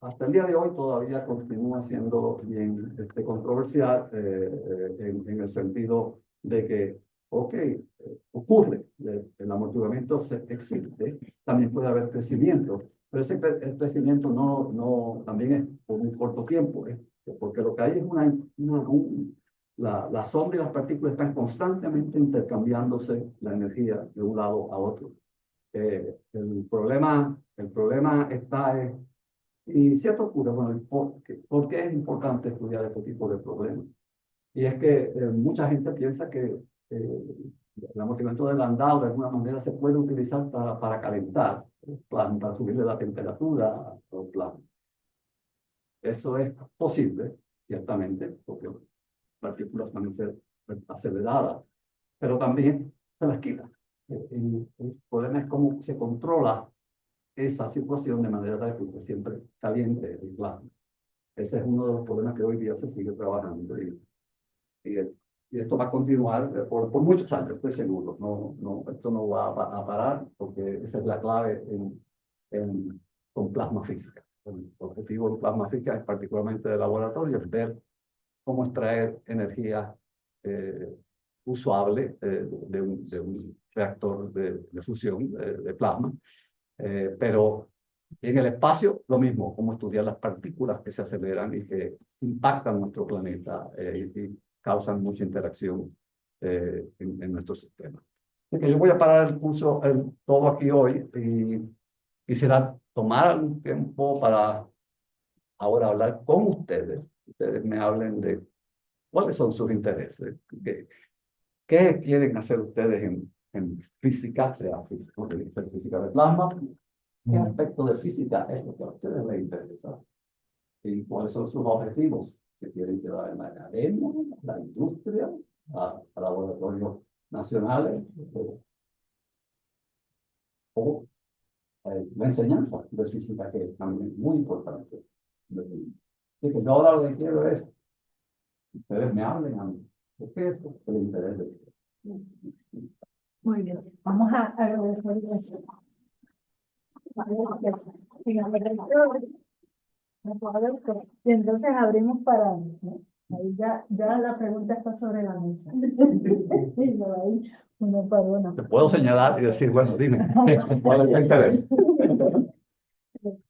Speaker 1: hasta el día de hoy todavía continúa siendo bien controversial en el sentido de que, ok, ocurre, el amortiguamiento existe, también puede haber crecimiento, pero el crecimiento también es por un corto tiempo, porque lo que hay es las ondas y las partículas están constantemente intercambiándose la energía de un lado a otro. El problema está y cierto ocurre, bueno, ¿por qué es importante estudiar este tipo de problemas? Y es que mucha gente piensa que el amortiguamiento del landau de alguna manera se puede utilizar para calentar el plasma, para subirle la temperatura al plasma. Eso es posible, ciertamente, porque las partículas van a ser aceleradas, pero también se las quita. El problema es cómo se controla esa situación de manera tal que esté siempre caliente el plasma. Ese es uno de los problemas que hoy día se sigue trabajando y, y esto va a continuar por muchos años, estoy seguro. Esto no va a parar porque esa es la clave con plasma física. El objetivo del plasma física es particularmente de laboratorio, es ver cómo extraer energía usable de un reactor de fusión de plasma. Pero en el espacio, lo mismo, como estudiar las partículas que se aceleran y que impactan nuestro planeta y causan mucha interacción en nuestro sistema. Así que yo voy a parar el curso todo aquí hoy y quisiera tomar algún tiempo para ahora hablar con ustedes. Ustedes me hablen de cuáles son sus intereses, qué quieren hacer ustedes en física, sea física de plasma. ¿Qué aspecto de física es lo que a ustedes les interesa? ¿Y cuáles son sus objetivos que quieren quedar en la academia, la industria, a laboratorios nacionales o la enseñanza de física, que es también muy importante? Así que yo ahora lo que quiero es que ustedes me hablen a mí. ¿De qué es el interés de ustedes?
Speaker 2: Muy bien, vamos a agradecer y entonces abrimos para, ¿no? Ahí ya la pregunta está sobre la mesa. Y no hay uno para uno.
Speaker 1: Te puedo señalar y decir, bueno, dime, ¿cuál es el interés?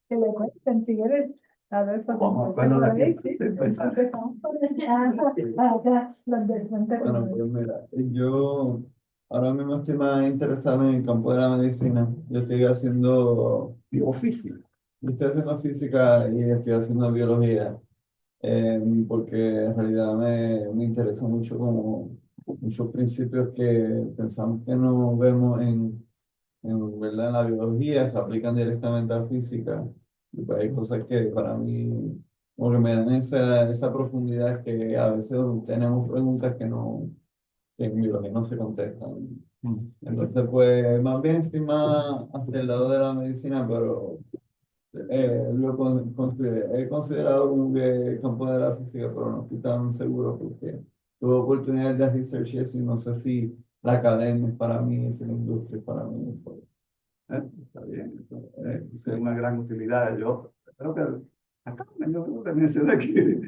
Speaker 2: Que le cuenten si quieres. A ver, pues,
Speaker 1: Vamos a verlo de aquí.
Speaker 2: sí. Empezamos por acá, los del frente.
Speaker 3: Bueno, pues mira, yo ahora mismo estoy más interesado en el campo de la medicina. Yo
Speaker 1: Biofísica.
Speaker 3: estoy haciendo física y estoy haciendo biología, porque en realidad me interesa mucho como muchos principios que pensamos que no vemos ¿verdad? En la biología, se aplican directamente a física. Y pues hay cosas que para mí, como que me dan esa profundidad que a veces tenemos preguntas que en biología no se contestan. Entonces, pues, más bien estoy más hacia el lado de la medicina, pero he considerado como que el campo de la física, pero no estoy tan seguro porque tuve oportunidades de research y eso, y no sé si la academia es para mí, si la industria es para mí.
Speaker 1: Está bien, es una gran utilidad. Yo creo que acá yo creo que mencioné que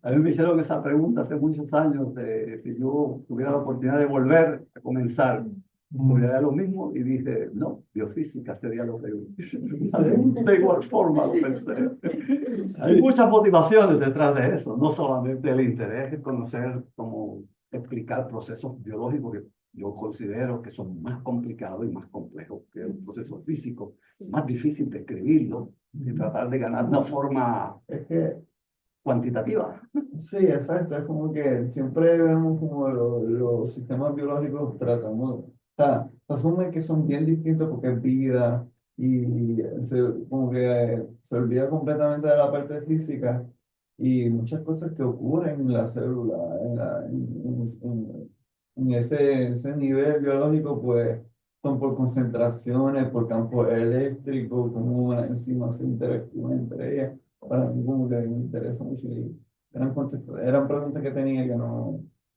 Speaker 1: a mí me hicieron esa pregunta hace muchos años de si yo tuviera la oportunidad de volver a comenzar, estudiaría lo mismo y dije, no, biofísica sería lo que de igual forma lo pensé. Hay muchas motivaciones detrás de eso, no solamente el interés de conocer cómo explicar procesos biológicos que yo considero que son más complicados y más complejos que un proceso físico, más difícil de escribirlo y tratar de ganar una forma
Speaker 3: Es que,
Speaker 1: cuantitativa.
Speaker 3: sí, exacto, es como que siempre vemos como los sistemas biológicos tratamos, o sea, se asume que son bien distintos porque es vida y como que se olvida completamente de la parte física y muchas cosas que ocurren en la célula, en ese nivel biológico, pues son por concentraciones, por campos eléctricos, cómo una enzima se interactúa entre ellas. Para mí como que me interesa mucho y eran preguntas que tenía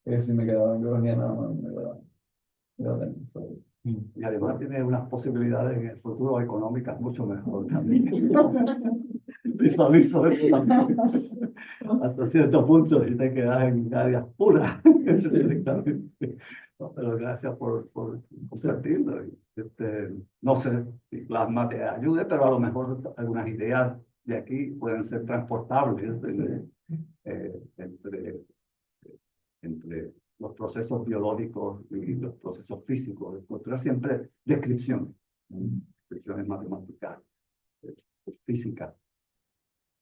Speaker 3: que si me quedaba en biología nada más me la tenía.
Speaker 1: Y además tiene unas posibilidades en el futuro económicas mucho mejor también. visualizo eso también. Hasta cierto punto, si te quedas en áreas puras, directamente. No, pero gracias por compartirlo. No sé si plasma te ayude, pero a lo mejor algunas ideas de aquí pueden ser transportables entre los procesos biológicos y los procesos físicos. Encontrar siempre descripciones matemáticas, físicas,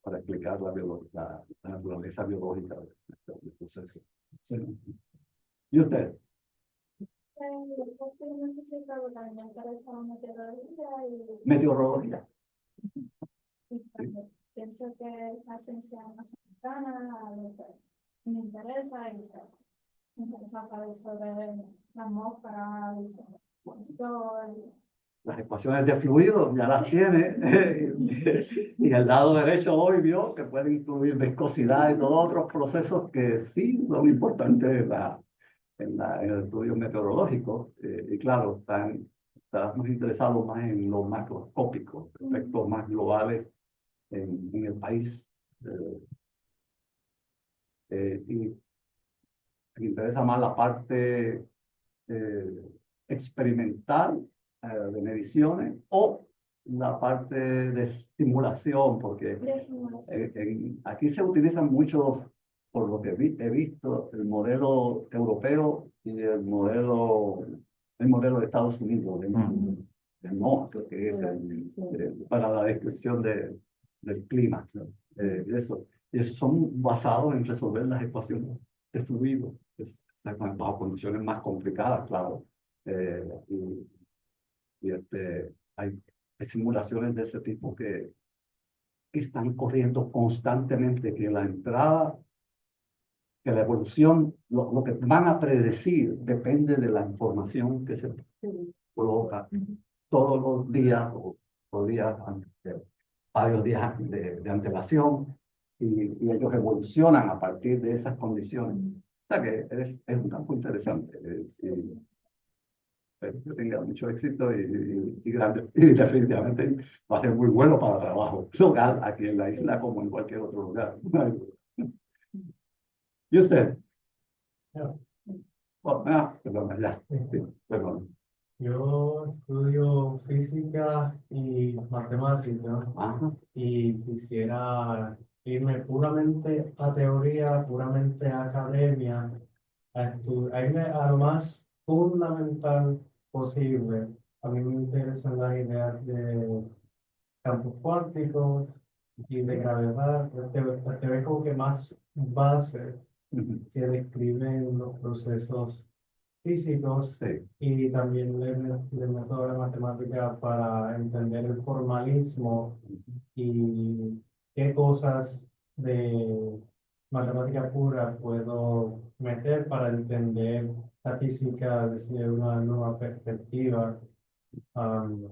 Speaker 1: para explicar la naturaleza biológica del proceso. Sí. ¿Y usted? Meteorología.
Speaker 4: Pienso que la ciencia más cercana a lo que me interesa y me interesa saber sobre la atmósfera, el sol.
Speaker 1: Las ecuaciones de fluido ya las tiene. Y el lado derecho hoy vio que puede incluir viscosidad y todos otros procesos que sí son importantes en el estudio meteorológico. Y claro, estamos interesados más en lo macroscópico, efectos más globales en el país. Y me interesa más la parte experimental de mediciones o la parte de estimulación, porque aquí se utilizan muchos, por lo que he visto, el modelo europeo y el modelo de Estados Unidos, de NOAA, creo que es para la descripción del clima, ¿no? Y eso son basados en resolver las ecuaciones de fluido, bajo condiciones más complicadas, claro. Hay simulaciones de ese tipo que están corriendo constantemente, que la entrada, que la evolución, lo que van a predecir depende de la información que se coloca todos los días o días varios días de antelación, y ellos evolucionan a partir de esas condiciones. O sea que es un campo interesante. Espero que tenga mucho éxito y grande. Y definitivamente va a ser muy bueno para trabajo local aquí en la isla como en cualquier otro lugar. ¿Y usted? Oh, perdón, ya. Sí, perdón.
Speaker 5: Yo estudio física y matemática
Speaker 1: Ajá.
Speaker 5: y quisiera irme puramente a teoría, puramente a academia, a irme a lo más fundamental posible. A mí me interesan las ideas de campos cuánticos y de gravedad, las teorías como que más base que describen los procesos físicos.
Speaker 1: Sí.
Speaker 5: Y también le meto la matemática para entender el formalismo y qué cosas de matemática pura puedo meter para entender la física desde una nueva perspectiva. Um,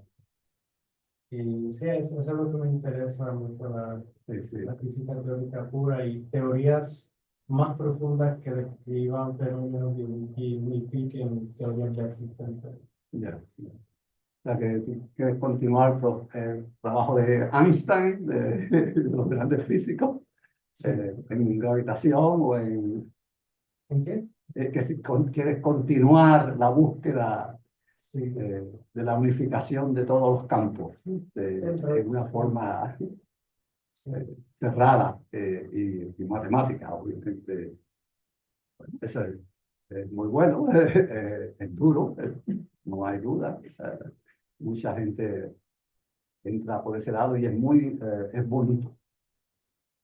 Speaker 5: y sí, eso es lo que me interesa mucho,
Speaker 1: Sí.
Speaker 5: la física teórica pura y teorías más profundas que describan fenómenos y unifiquen teorías ya existentes.
Speaker 1: Ya. O sea, que quieres continuar el trabajo de Einstein, de los grandes físicos, en gravitación o
Speaker 5: ¿En qué?
Speaker 1: que si quieres continuar la búsqueda
Speaker 5: Sí.
Speaker 1: de la unificación de todos los campos en una forma cerrada y matemática, obviamente. Eso es muy bueno, es duro, no hay duda. Mucha gente entra por ese lado y es bonito.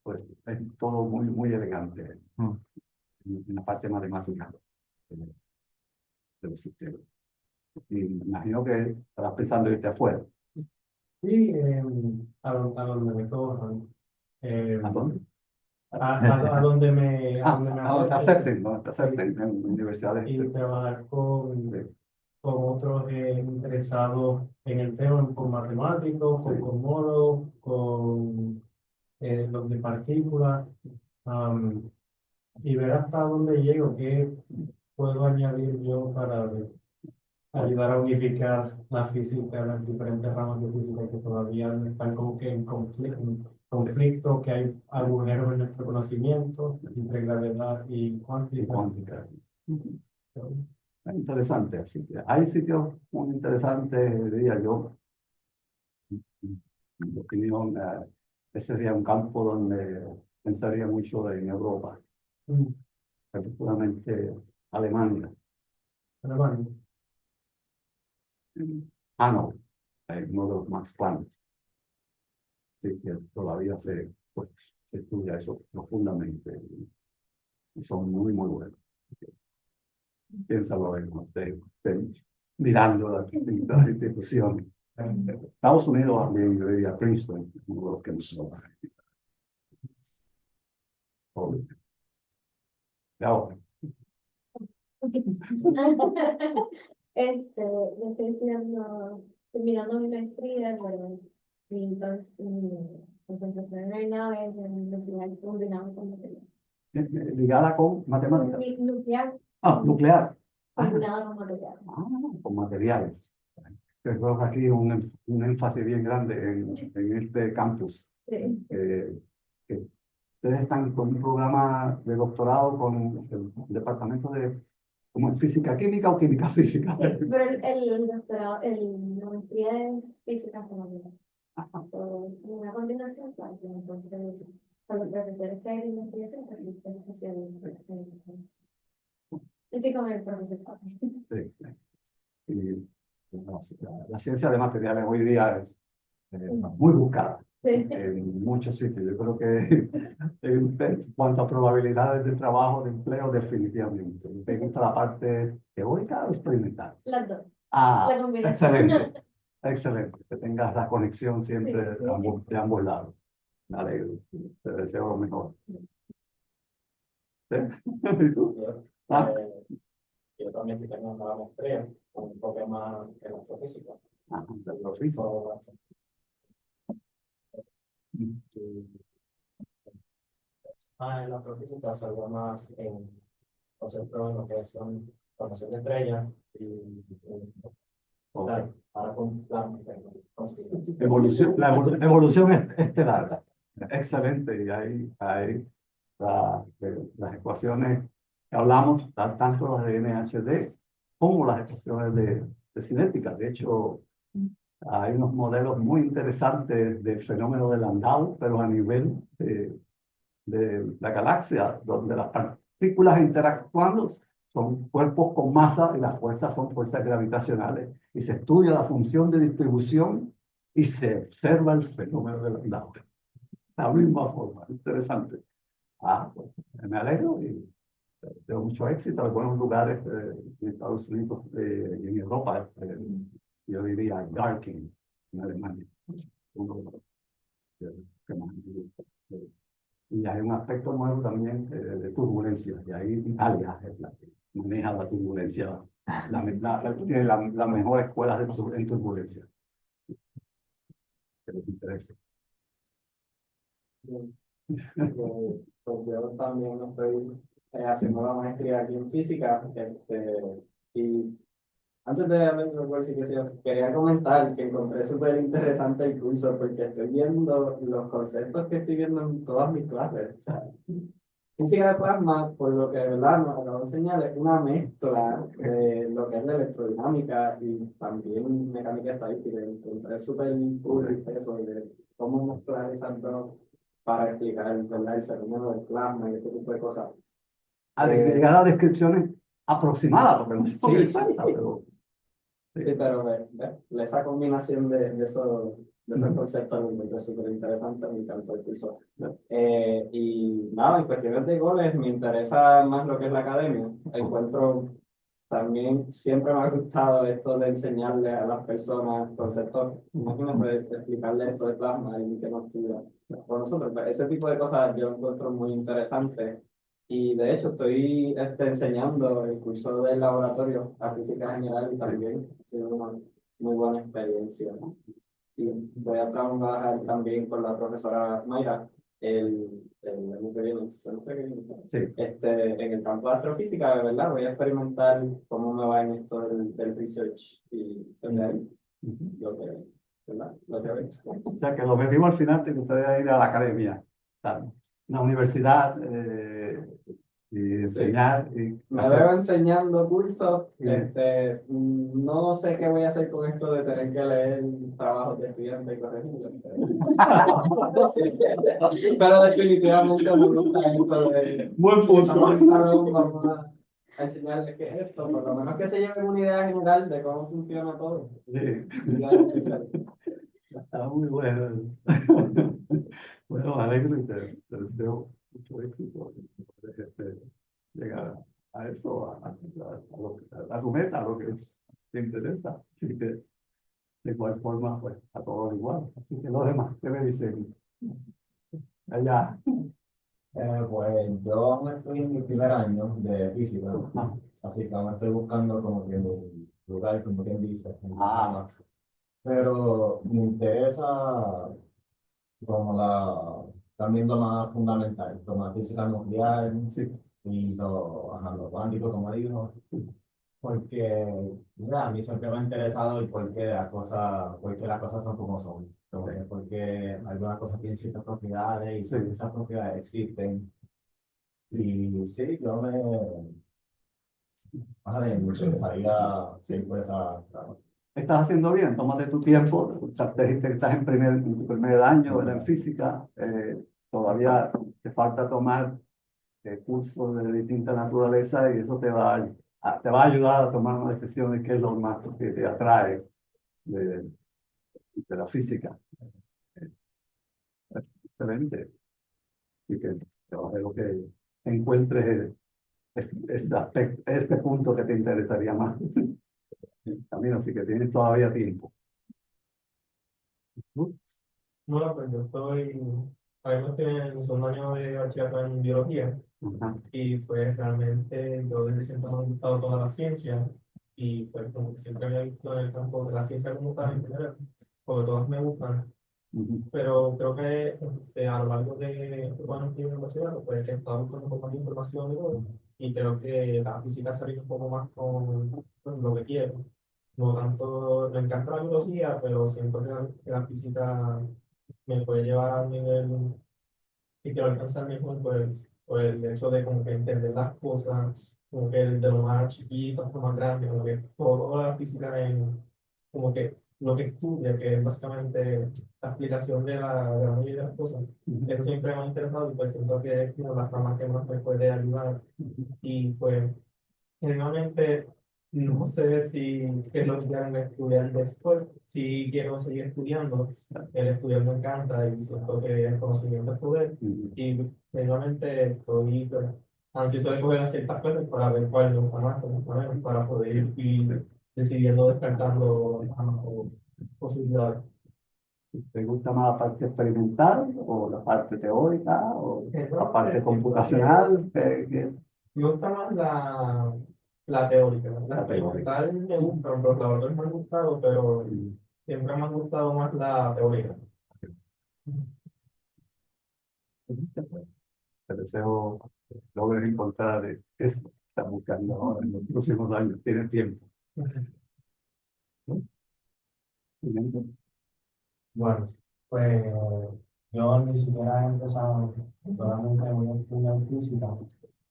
Speaker 1: Pues es todo muy elegante en la parte matemática de los sistemas. Y me imagino que estarás pensando irte afuera.
Speaker 5: Sí, a donde me cojan.
Speaker 1: ¿A dónde?
Speaker 5: A donde me
Speaker 1: Donde te
Speaker 5: acepten.
Speaker 1: acepten en universidades.
Speaker 5: Y trabajar con
Speaker 1: Sí.
Speaker 5: otros interesados en el tema, con matemáticos, con
Speaker 1: Sí.
Speaker 5: cosmólogos, con los de partículas, y ver hasta dónde llego, qué puedo añadir yo para ayudar a unificar la física, las diferentes ramas de física que todavía están como que en conflicto, conflicto, que hay agujeros en nuestro conocimiento entre gravedad y
Speaker 1: Y
Speaker 5: cuántica.
Speaker 1: cuántica. Es interesante, así que hay sitios muy interesantes, diría yo. En mi opinión, ese sería un campo donde pensaría mucho en Europa,
Speaker 5: Mm,
Speaker 1: particularmente Alemania.
Speaker 5: pero bueno,
Speaker 1: En Hannover, hay uno de los Max Planck. Así que todavía pues, se estudia eso profundamente y son muy, muy buenos. Piénsalo en estén mirando las distintas instituciones. Estados Unidos también, yo diría Princeton, uno de los que nos son. Y ahora,
Speaker 4: Yo estoy estudiando, terminando mi maestría, pero mi concentración en aeronaves es en nuclear combinado con material.
Speaker 1: ligada con matemáticas.
Speaker 4: Nuclear
Speaker 1: Nuclear.
Speaker 4: combinado con material.
Speaker 1: Con materiales. Creo que aquí un énfasis bien grande en este campus.
Speaker 4: Sí.
Speaker 1: Que ustedes están con un programa de doctorado con el departamento de como en física química o química física.
Speaker 4: Sí, pero el doctorado, la maestría es física somática. Una combinación, claro, entonces, con los profesores que hay de investigación, pues sí, es especial. Estoy con el profesor.
Speaker 1: Sí. Y la ciencia de materiales hoy día es muy buscada
Speaker 4: Sí.
Speaker 1: en muchos sitios. Yo creo que en cuanto a probabilidades de trabajo, de empleo, definitivamente. Me gusta la parte teórica o experimental.
Speaker 4: Las dos.
Speaker 1: Ah,
Speaker 4: La combinación.
Speaker 1: excelente, excelente. Que tengas la conexión siempre
Speaker 4: Sí.
Speaker 1: de ambos lados. Me alegro. Te deseo lo mejor. ¿Sí? ¿Y tú? Ah,
Speaker 5: yo también estoy terminando la maestría, un enfoque más en la astrofísica.
Speaker 1: de los físicos.
Speaker 5: So, en la astrofísica se algo más en conceptos en lo que son formación de estrellas y
Speaker 1: Ok.
Speaker 5: para con plasma.
Speaker 1: Evolución estelar. Excelente. Y ahí las ecuaciones que hablamos, tanto las de NHD como las ecuaciones de cinética. De hecho, hay unos modelos muy interesantes del fenómeno de Landau, pero a nivel de la galaxia, donde las partículas interactuando son cuerpos con masa y las fuerzas son fuerzas gravitacionales. Y se estudia la función de distribución y se observa el fenómeno de Landau. De la misma forma, interesante. Pues, me alegro y tengo mucho éxito en algunos lugares en Estados Unidos y en Europa. Yo diría Garching, en Alemania. Uno de los que más me gusta. Y hay un aspecto nuevo también de turbulencia. Y ahí Italia es la que maneja la turbulencia. Tiene la mejor escuela en turbulencia. Que les interese.
Speaker 5: Pues yo también estoy haciendo la maestría aquí en física, y antes de hablar de los quería comentar que encontré súper interesante el curso porque estoy viendo los conceptos que estoy viendo en todas mis clases. O sea, física de plasma, por lo que de verdad nos acabo de enseñar, es una mezcla de lo que es la electrodinámica y también mecánica estadística. Encontré súper cool eso de cómo mezclar esas dos para explicar, ¿verdad?, el fenómeno del plasma y ese tipo de cosas.
Speaker 1: Llegar a descripciones aproximadas, porque no se puede exacta, pero
Speaker 5: Sí, pero esa combinación de esos conceptos me encontré súper interesante, me encantó el curso. Y nada, en cuestiones de goles me interesa más lo que es la academia. Encuentro también, siempre me ha gustado esto de enseñarle a las personas conceptos, imagínate, explicarle esto de plasma y que no estudia por nosotros. Pues, ese tipo de cosas yo encuentro muy interesante. Y de hecho estoy enseñando el curso del laboratorio a física general y también ha sido una muy buena experiencia, ¿no? Y voy a trabajar también con la profesora Mayra el año que viene,
Speaker 1: sí.
Speaker 5: en el campo de astrofísica, de verdad, voy a experimentar cómo me va en esto del research y de ahí lo que
Speaker 3: ¿verdad? Lo que ves.
Speaker 1: O sea, que el objetivo al final te gustaría ir a la academia, ¿sabes? Una universidad y enseñar. Y
Speaker 3: Me
Speaker 1: hacer-
Speaker 3: veo enseñando cursos,
Speaker 1: Sí.
Speaker 3: no sé qué voy a hacer con esto de tener que leer trabajos de estudiantes y corregirlos. Pero definitivamente me gusta esto de
Speaker 1: Buen
Speaker 3: vamos
Speaker 1: punto.
Speaker 3: a enseñarles qué es esto, por lo menos que se lleven una idea general de cómo funciona todo.
Speaker 1: Sí.
Speaker 3: Ya, especial.
Speaker 1: Está muy bueno. Bueno, me alegro y te deseo mucho éxito. Este, llegar a eso, a tu meta, a lo que te interesa. Así que, de igual forma, pues, a todos igual. Así que los demás, ¿qué me dicen? Allá.
Speaker 6: Pues yo aún estoy en mi primer año de física,
Speaker 1: Ah,
Speaker 6: así que aún estoy buscando como que mi lugar, como quien dice, en mi
Speaker 1: Ah.
Speaker 6: rama. Pero me interesa como también lo más fundamental, como la física nuclear
Speaker 1: sí,
Speaker 6: y lo cuántico, como dijo, porque ya, a mí siempre me ha interesado el por qué las cosas son como son, como que porque algunas cosas tienen ciertas propiedades y
Speaker 1: Sí.
Speaker 6: por qué esas propiedades existen. Y sí, yo me interesaría siempre esa rama.
Speaker 1: estás haciendo bien, tómate tu tiempo. Te dijiste que estás en tu primer año, ¿verdad? En física. Todavía te falta tomar cursos de distinta naturaleza y eso te va a ayudar a tomar una decisión de qué es lo más que te atrae de, de la física. Excelente. Y que lo que encuentres ese aspecto, ese punto que te interesaría más. También, así que tienes todavía tiempo.
Speaker 7: Bueno, pues yo ahora mismo estoy en mi segundo año de bachillerato en biología
Speaker 1: Ajá.
Speaker 7: y pues realmente yo desde siempre me ha gustado toda la ciencia y pues como que siempre me he visto en el campo de la ciencia como tal en general, porque todas me gustan,
Speaker 1: Ujú.
Speaker 7: pero creo que a lo largo de bueno, en el bachillerato pues he estado buscando un poco más de información y todo, y creo que la física se rige un poco más con lo que quiero. No tanto, me encanta la biología, pero siento que la física me puede llevar a un nivel que quiero alcanzar mejor por el hecho de como que entender las cosas, como que de lo más chiquito hasta lo más grande, como que toda la física como que lo que estudia, que es básicamente la explicación de la mayoría de las cosas. Eso siempre me ha interesado y pues siento que es como la rama que más me puede ayudar. Y pues generalmente no sé si qué es lo que quieren estudiar después. Si quiero seguir estudiando, el estudiar me encanta y siento que el conocimiento es poder. Y generalmente estoy pues, ansioso de coger a ciertas clases para ver cuál me gusta más, cuál me gusta menos, para poder ir decidiendo, descartando posibilidades.
Speaker 1: ¿Te gusta más la parte experimental o la parte teórica o la parte
Speaker 7: Siento
Speaker 1: computacional?
Speaker 7: me gusta más la teórica, la
Speaker 1: La teórica.
Speaker 7: experimental me gusta, los laboratorios me han gustado, pero siempre me ha gustado más la teoría.
Speaker 1: Te deseo que logres encontrar eso que estás buscando ahora en los próximos años. Tienes tiempo. ¿No? Bien.
Speaker 6: Bueno, pues yo ni siquiera he empezado, solamente voy a estudiar física,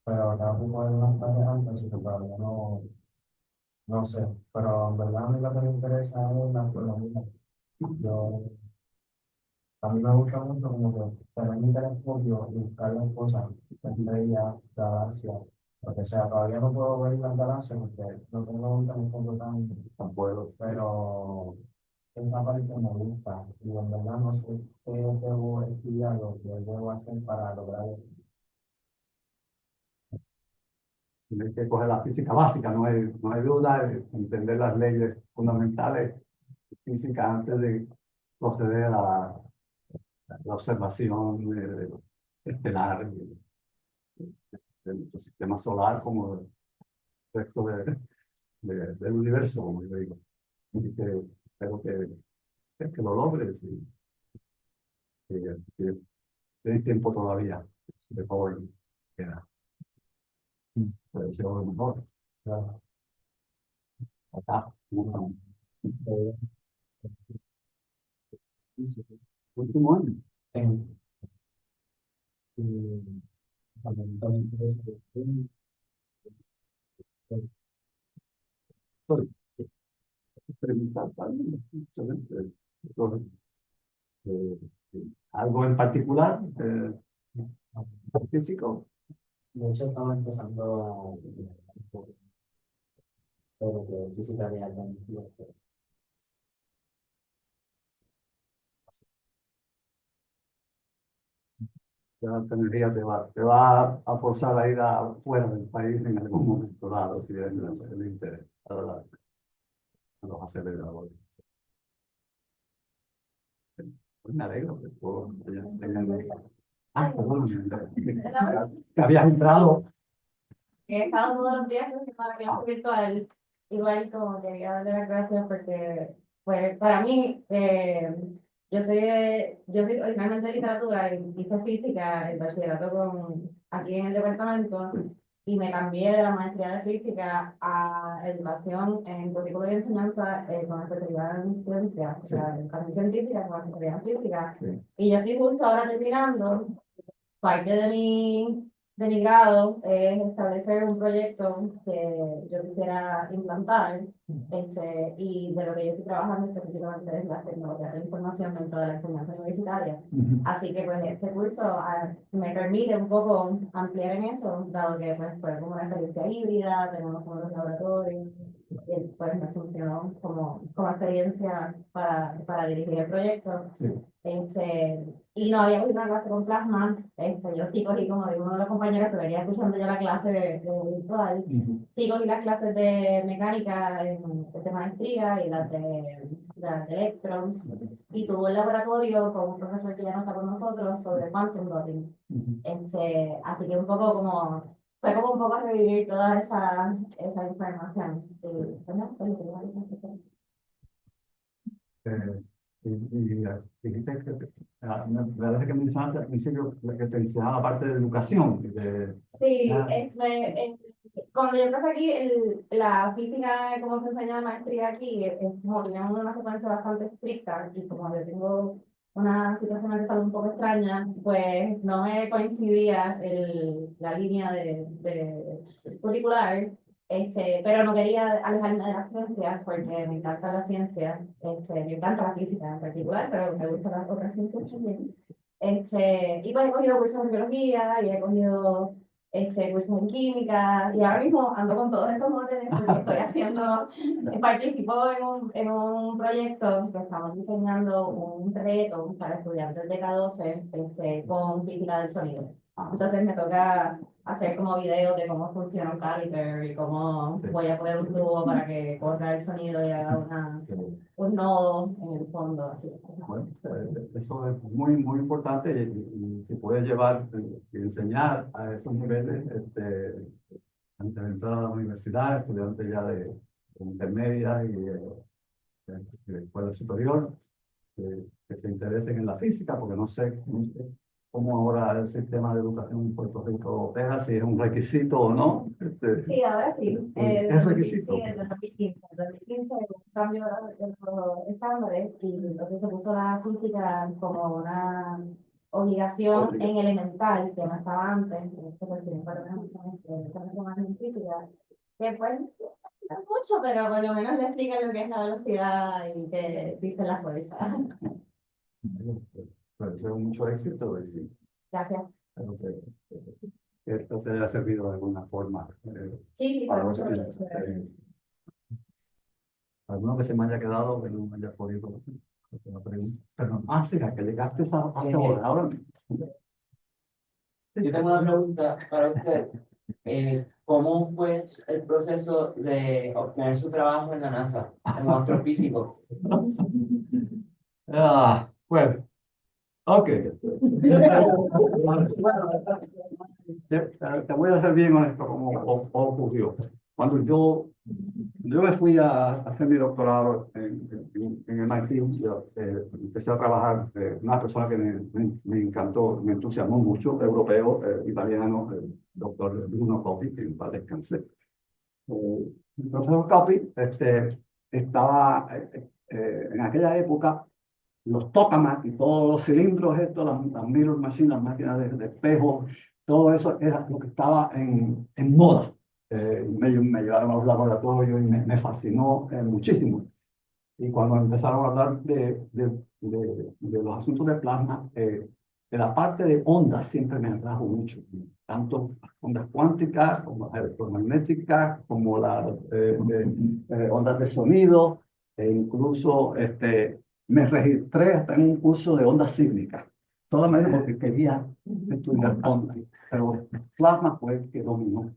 Speaker 6: pero tengo que poner unas clases antes, así que todavía no sé. Pero en verdad a mí lo que me interesa es la astronomía. Yo, a mí me gusta mucho como que tener mi telescopio y buscar las cosas, estrellas, galaxias, lo que sea. Todavía no puedo ver las galaxias porque no tengo un telescopio tan bueno, pero esa parte me gusta y en verdad no sé qué debo estudiar o qué debo hacer para lograr eso.
Speaker 1: Tienes que coger la física básica, no hay duda, entender las leyes fundamentales de física antes de proceder a la observación estelar de nuestro sistema solar como el resto del universo, como yo digo. Así que espero que lo logres y que tienes tiempo todavía de joven. Queda. Te deseo lo mejor.
Speaker 6: Claro.
Speaker 1: Acá. Último año. Sorry. Experimental también. Excelente. Entonces, eh, algo en particular, científico.
Speaker 6: De hecho, estamos empezando a todo lo que es física real.
Speaker 1: La energía te va a forzar a ir afuera del país en algún momento dado, si es el interés a los aceleradores. Pues me alegro que todos tengan. Perdón, que habías entrado.
Speaker 8: He estado todos los días en la clase virtual, igual como quería darle las gracias porque, pues, para mí, yo soy originalmente de literatura y hice física, el bachillerato aquí en el departamento, y me cambié de la maestría de física a educación en currículo y enseñanza con especialidad en ciencia, o sea, educación científica con especialidad en física. Y yo estoy justo ahora terminando. Parte de mi grado es establecer un proyecto que yo quisiera implantar, y de lo que yo estoy trabajando específicamente es las tecnologías de la información dentro de la enseñanza universitaria. Así que pues este curso me permite un poco ampliar en eso, dado que pues fue como una experiencia híbrida, tenemos como los laboratorios, y pues me funcionó como experiencia para dirigir el proyecto. Y no había cogido una clase con plasma, yo sí cogí, como digo, uno de los compañeros que venía escuchando yo la clase de virtual, sí cogí las clases de mecánica de maestría y las de electron, y tuve un laboratorio con un profesor que ya no está con nosotros sobre quantum dotting. Así que un poco como, fue como un poco revivir toda esa información. ¿Verdad?
Speaker 1: Dijiste me parece que mencionaste al principio que te mencionaba la parte de educación.
Speaker 8: Sí, cuando yo empecé aquí, la física, como se enseña de maestría aquí, es como tenemos una secuencia bastante estricta y como yo tengo una situación de salud un poco extraña, pues no me coincidía la línea de curricular, pero no quería alejarme de la ciencia porque me encanta la ciencia, me encanta la física en particular, pero me gustan las otras ciencias también. Y pues he cogido cursos en biología y he cogido cursos en química y ahora mismo ando con todos estos moldes porque estoy haciendo, participo en un proyecto que estamos diseñando un reto para estudiantes de K12 con física del sonido. Entonces me toca hacer como videos de cómo funciona un caliper y cómo voy a poner un tubo para que corra el sonido y haga un nodo en el fondo. Así.
Speaker 1: Bueno, eso es muy, muy importante y se puede llevar y enseñar a esos niveles antes de entrar a la universidad, estudiantes ya de intermedia y de escuela superior, que se interesen en la física, porque no sé cómo ahora el sistema de educación en Puerto Rico opera, si es un requisito o no.
Speaker 8: Sí, ahora sí.
Speaker 1: Es requisito.
Speaker 8: Sí, desde 2015. En 2015 hubo un cambio de los estándares y entonces se puso la física como una obligación en elemental, que no estaba antes, esto porque tiene para una más en física, que pues no es mucho, pero por lo menos le explican lo que es la velocidad y que existe la fuerza.
Speaker 1: Pues deseo mucho éxito y sí,
Speaker 8: Gracias.
Speaker 1: espero que esto te haya servido de alguna forma.
Speaker 8: Sí,
Speaker 1: Para
Speaker 8: mucho.
Speaker 1: alguno que se me haya quedado, que no me haya podido hacer la pregunta. Perdón, sí, a que llegaste ahora mismo.
Speaker 9: Yo tengo una pregunta para usted. ¿Cómo fue el proceso de obtener su trabajo en la NASA como astrofísico?
Speaker 1: Bueno, ok. Te voy a ser bien honesto cómo ocurrió. Cuando yo me fui a hacer mi doctorado en MIT, yo empecé a trabajar, una persona que me encantó, me entusiasmó mucho, europeo, italiano, el doctor Bruno Coppi, que en paz descanse. El profesor Coppi estaba en aquella época los tokamaks y todos los cilindros estos, las mirror machines, las máquinas de espejo, todo eso era lo que estaba en moda. Me llevaron a los laboratorios y me fascinó muchísimo. Y cuando empezaron a hablar de los asuntos de plasma, de la parte de ondas siempre me atrajo mucho, tanto ondas cuánticas como las electromagnéticas, como las ondas de sonido, e incluso me registré hasta en un curso de ondas sísmicas, solamente porque quería estudiar ondas, pero plasma fue el que dominó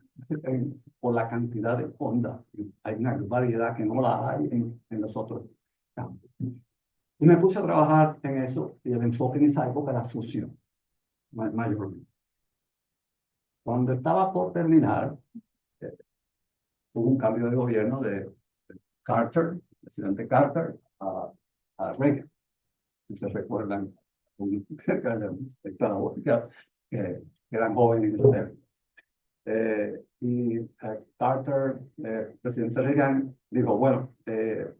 Speaker 1: por la cantidad de ondas. Hay una variedad que no la hay en los otros campos. Y me puse a trabajar en eso, y el enfoque en esa época era fusión, mayormente. Cuando estaba por terminar, hubo un cambio de gobierno de Carter, presidente Carter, a Reagan. Si se recuerdan, que eran jóvenes. Carter, presidente Reagan, dijo, bueno,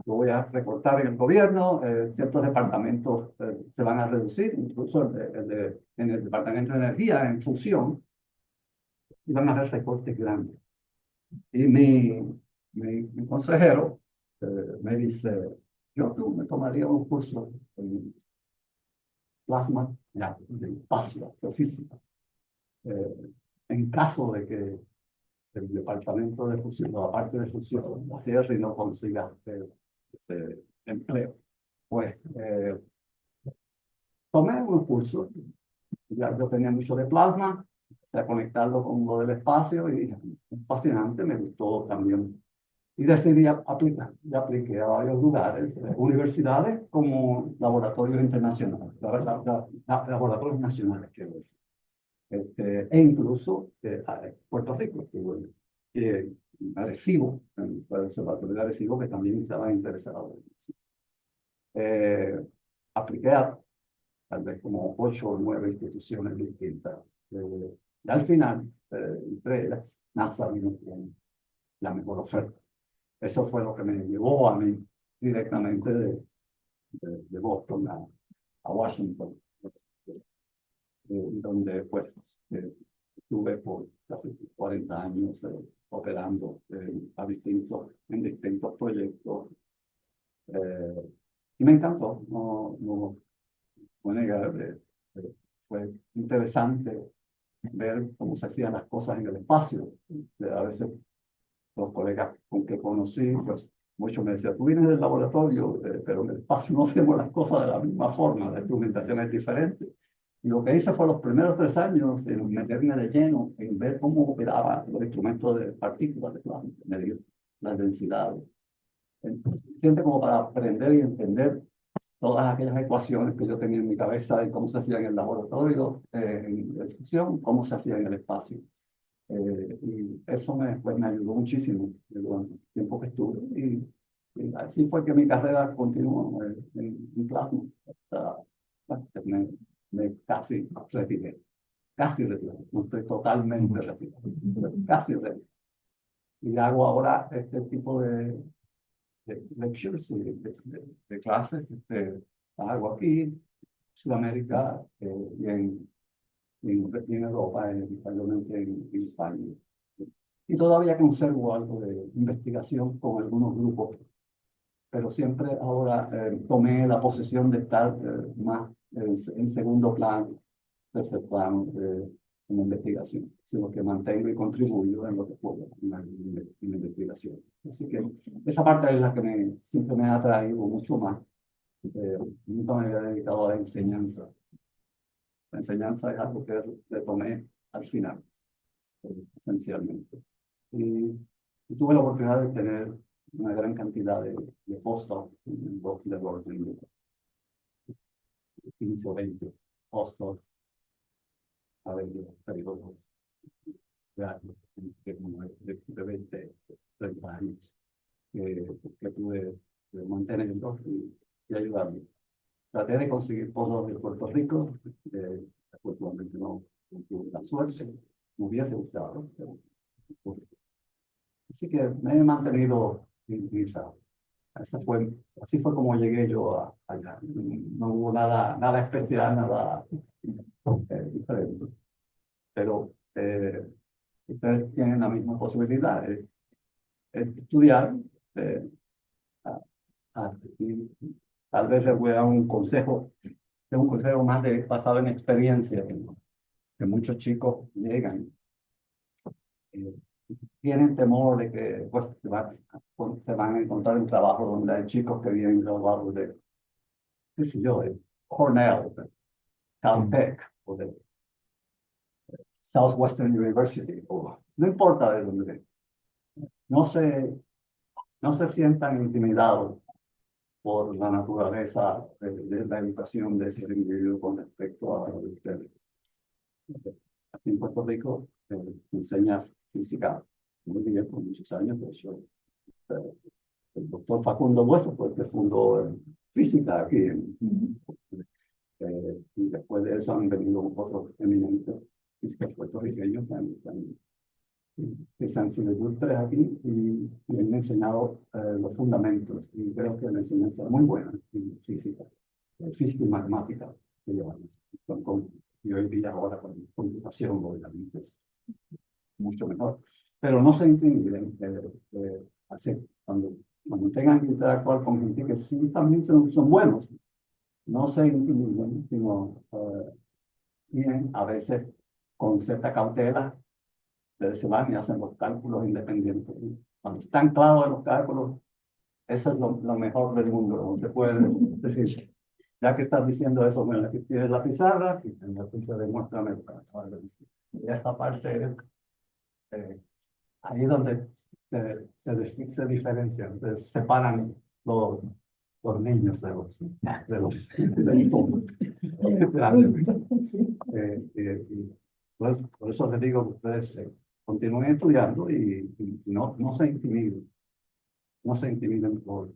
Speaker 1: lo voy a recortar en el gobierno, ciertos departamentos se van a reducir, incluso en el Departamento de Energía, en fusión, y van a haber recortes grandes. Y mi consejero me dice, yo me tomaría un curso en plasma, ya, de espacio, de física, en caso de que el departamento de fusión, la parte de fusión, la cierre y no consiga empleo. Pues tomé un curso, ya yo tenía mucho de plasma, a conectarlo con lo del espacio y es fascinante, me gustó también. Y decidí aplicar, ya apliqué a varios lugares, universidades como laboratorios internacionales, laboratorios nacionales, quiero decir. E incluso Puerto Rico, que bueno, Arecibo, el observatorio de Arecibo, que también estaba interesado. Apliqué a tal vez como 8 o 9 instituciones distintas. Y al final, entre ellas, NASA vino con la mejor oferta. Eso fue lo que me llevó a mí directamente de Boston a Washington, donde pues estuve por casi 40 años operando en distintos proyectos. Y me encantó, no voy a negar, fue interesante ver cómo se hacían las cosas en el espacio. A veces los colegas con que conocí, pues muchos me decían, tú vienes del laboratorio, pero en el espacio no hacemos las cosas de la misma forma, la instrumentación es diferente. Y lo que hice fue los primeros 3 años en meterme de lleno en ver cómo operaban los instrumentos de partículas de plasma, medir las densidades. Siempre como para aprender y entender todas aquellas ecuaciones que yo tenía en mi cabeza de cómo se hacía en el laboratorio, en fusión, cómo se hacía en el espacio. Y eso pues, me ayudó muchísimo durante el tiempo que estuve. Y así fue que mi carrera continuó en plasma. Hasta, bueno, me casi retiré. Casi retiré. No estoy totalmente retirado. Casi retiré. Y hago ahora este tipo de lectures, de clases. Hago aquí, en Sudamérica, y en Europa, especialmente en España. Y todavía conservo algo de investigación con algunos grupos, pero siempre ahora tomé la posesión de estar más en segundo plano, tercer plano en la investigación, sino que mantengo y contribuyo en lo que puedo en la investigación. Así que esa parte es la que siempre me ha atraído mucho más. Nunca me había dedicado a la enseñanza. La enseñanza es algo que retomé al final, esencialmente. Y tuve la oportunidad de tener una gran cantidad de postdocs en dos de orden, 15 o 20 postdocs a ver, periodos de años, de 20, 30 años, que pude mantenerlos y ayudarme. Traté de conseguir postdocs de Puerto Rico, afortunadamente no tuve la suerte, me hubiese gustado, pero así que me he mantenido interesado. Así fue como llegué yo allá. No hubo nada especial, nada diferente. Pero ustedes tienen la misma posibilidad, estudiar, eh, y tal vez les voy a dar un consejo, es un consejo más basado en experiencia, que muchos chicos llegan, eh, tienen temor de que pues, se van a encontrar un trabajo donde hay chicos que vienen graduados de, qué sé yo, de Cornell, de Caltech, o de Southwestern University, o no importa de dónde, no se, no se sientan intimidados por la naturaleza de la educación de ese individuo con respecto a lo de ustedes. Aquí en Puerto Rico se enseña física muy bien por muchos años. De hecho, el doctor Facundo Hueso fue el que fundó física aquí. Y después de eso han venido otros eminentes físicos puertorriqueños que se han sido ilustres aquí y han enseñado los fundamentos. Y creo que la enseñanza es muy buena en física, física y matemática que llevamos. Y hoy día ahora con computación, obviamente, es mucho mejor. Pero no se intimiden cuando tengan que interactuar con gente que sí también son buenos, no se intimiden, sino bien, a veces con cierta cautela, ustedes se van y hacen los cálculos independientes. Cuando están claros en los cálculos, eso es lo mejor del mundo. No se puede decir, ya que estás diciendo eso, bueno, aquí tienes la pizarra, y en la pizarra demuéstrame. Y esta parte, ahí es donde se diferencian, se separan los niños de los grandes. Por eso les digo que ustedes continúen estudiando y no se intimiden. No se intimiden por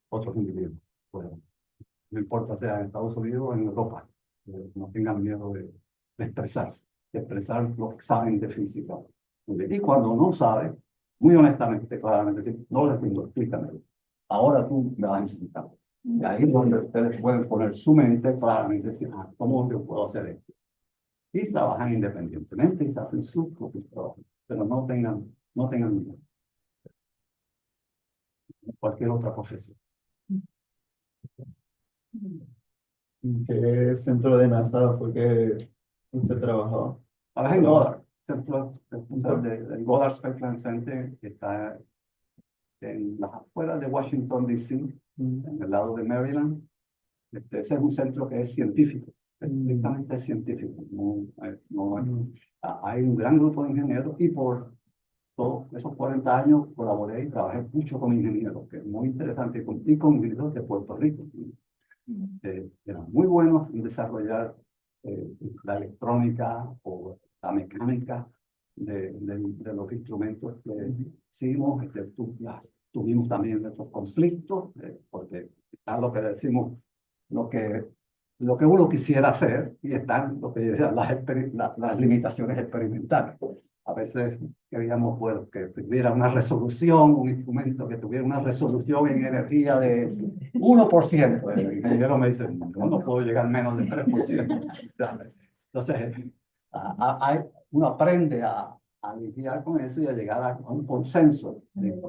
Speaker 1: otros individuos. Bueno, no importa sea en Estados Unidos o en Europa. No tengan miedo de expresarse, de expresar lo que saben de física. Y cuando no saben, muy honestamente, claramente, decir, no les entiendo, explícamelo. Ahora tú me vas a necesitar. Y ahí es donde ustedes pueden poner su mente claramente, decir, ¿cómo yo puedo hacer esto? Y trabajan independientemente y se hacen sus propios trabajos, pero no tengan miedo. Cualquier otra profesión.
Speaker 3: ¿En qué centro de NASA fue que usted trabajó?
Speaker 1: Ahora en Goddard, el Goddard Space Flight Center, que está en las afueras de Washington, D.C., en el lado de Maryland. Ese es un centro que es científico, estrictamente científico. Hay un gran grupo de ingenieros y por todos esos 40 años colaboré y trabajé mucho con ingenieros, que es muy interesante, y con ingenieros de Puerto Rico. Eran muy buenos en desarrollar la electrónica o la mecánica de los instrumentos que hicimos. Tuvimos también nuestros conflictos, porque está lo que decimos, lo que uno quisiera hacer, y están lo que las limitaciones experimentales. A veces queríamos que tuviera una resolución, un instrumento que tuviera una resolución en energía de 1%. El ingeniero me dice, no puedo llegar menos de 3%. Entonces, uno aprende a lidiar con eso y a llegar a un consenso de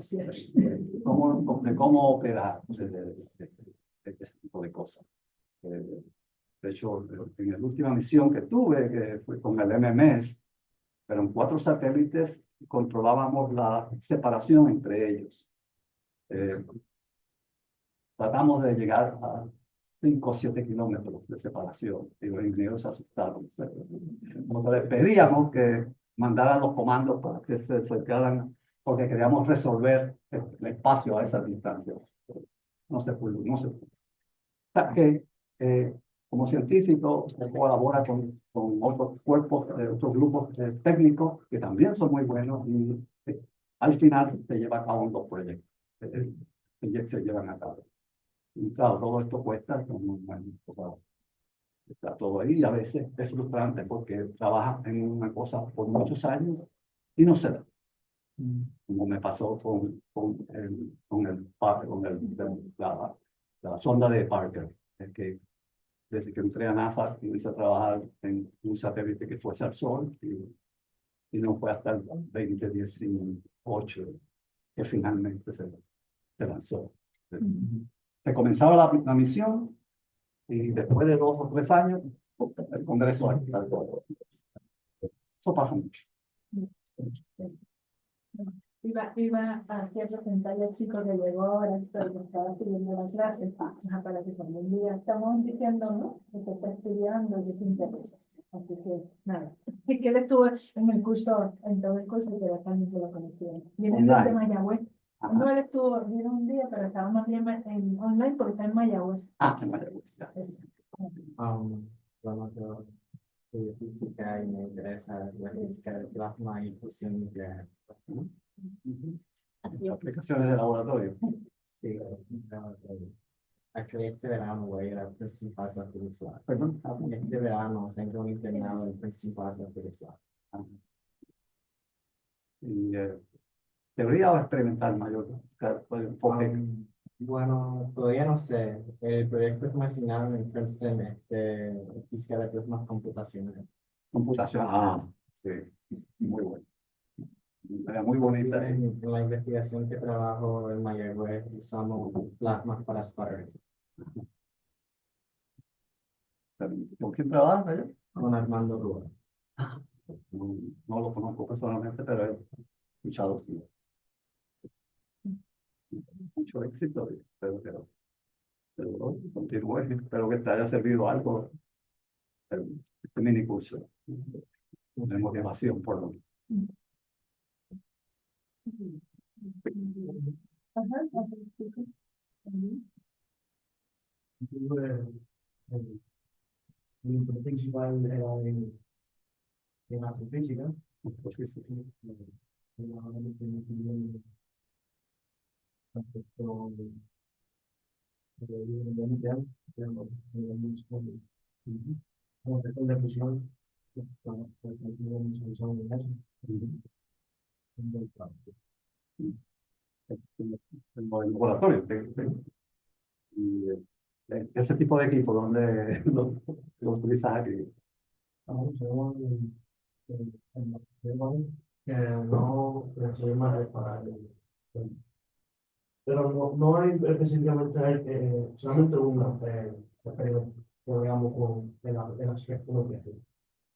Speaker 1: cómo operar de ese tipo de cosas. De hecho, en la última misión que tuve, que fue con el MMS, eran 4 satélites y controlábamos la separación entre ellos. Tratamos de llegar a 5 o 7 kilómetros de separación y los ingenieros se asustaron. Nos les pedíamos que mandaran los comandos para que se acercaran, porque queríamos resolver el espacio a esa distancia. No se pudo. Hasta que, como científico, se colabora con otros cuerpos, otros grupos técnicos que también son muy buenos y al final se llevan a cabo 2 proyectos. Se llevan a cabo. Y claro, todo esto cuesta, está todo ahí y a veces es frustrante porque trabajas en una cosa por muchos años y no se da. como me pasó la sonda de Parker. Es que desde que entré a NASA, empecé a trabajar en un satélite que fuese al Sol y no fue hasta el 2018 que finalmente se lanzó. Se comenzaba la misión y después de 2 o 3 años, el Congreso actual. Eso pasa mucho.
Speaker 2: Iba a representar al chico que llegó ahora, pero que estaba siguiendo la clase, para que cuando un día estamos diciendo, ¿no? Que se está estudiando, que se interesa. Así que, nada. Y que él estuvo en el curso, en todo el curso, pero también se lo conocieron. Viene desde Mayagüez. No, él vino un día, pero estaba más bien en online porque está en Mayagüez.
Speaker 1: En Mayagüez, ya.
Speaker 6: Bueno, yo estudio física y me interesa la física del plasma y fusión nuclear.
Speaker 1: Aplicaciones de laboratorio.
Speaker 6: Sí, actually este verano voy a ir a Princeton Plasma Physics Lab.
Speaker 1: Perdón.
Speaker 6: Este verano tengo un internado en Princeton Plasma Physics Lab.
Speaker 1: Y teoría o experimental mayor.
Speaker 6: Bueno, todavía no sé. El proyecto que me asignaron en Princeton es física de plasmas computacionales.
Speaker 1: Computación. Sí, muy bueno. Era muy bonita.
Speaker 6: En la investigación que trabajo en Mayagüez usamos plasmas para sputtering.
Speaker 1: ¿Con quién trabajas allá?
Speaker 6: Con Armando Rúa.
Speaker 1: No lo conozco personalmente, pero he escuchado sí. Mucho éxito, pero continúe. Espero que te haya servido algo este mini curso de motivación por lo menos.
Speaker 5: Mi interés principal era en astrofísica.
Speaker 1: En el laboratorio. Y ese tipo de equipo, ¿dónde lo utilizas aquí?
Speaker 5: No soy más para pero no hay específicamente solamente una experiencia que veamos con el aspecto nuclear.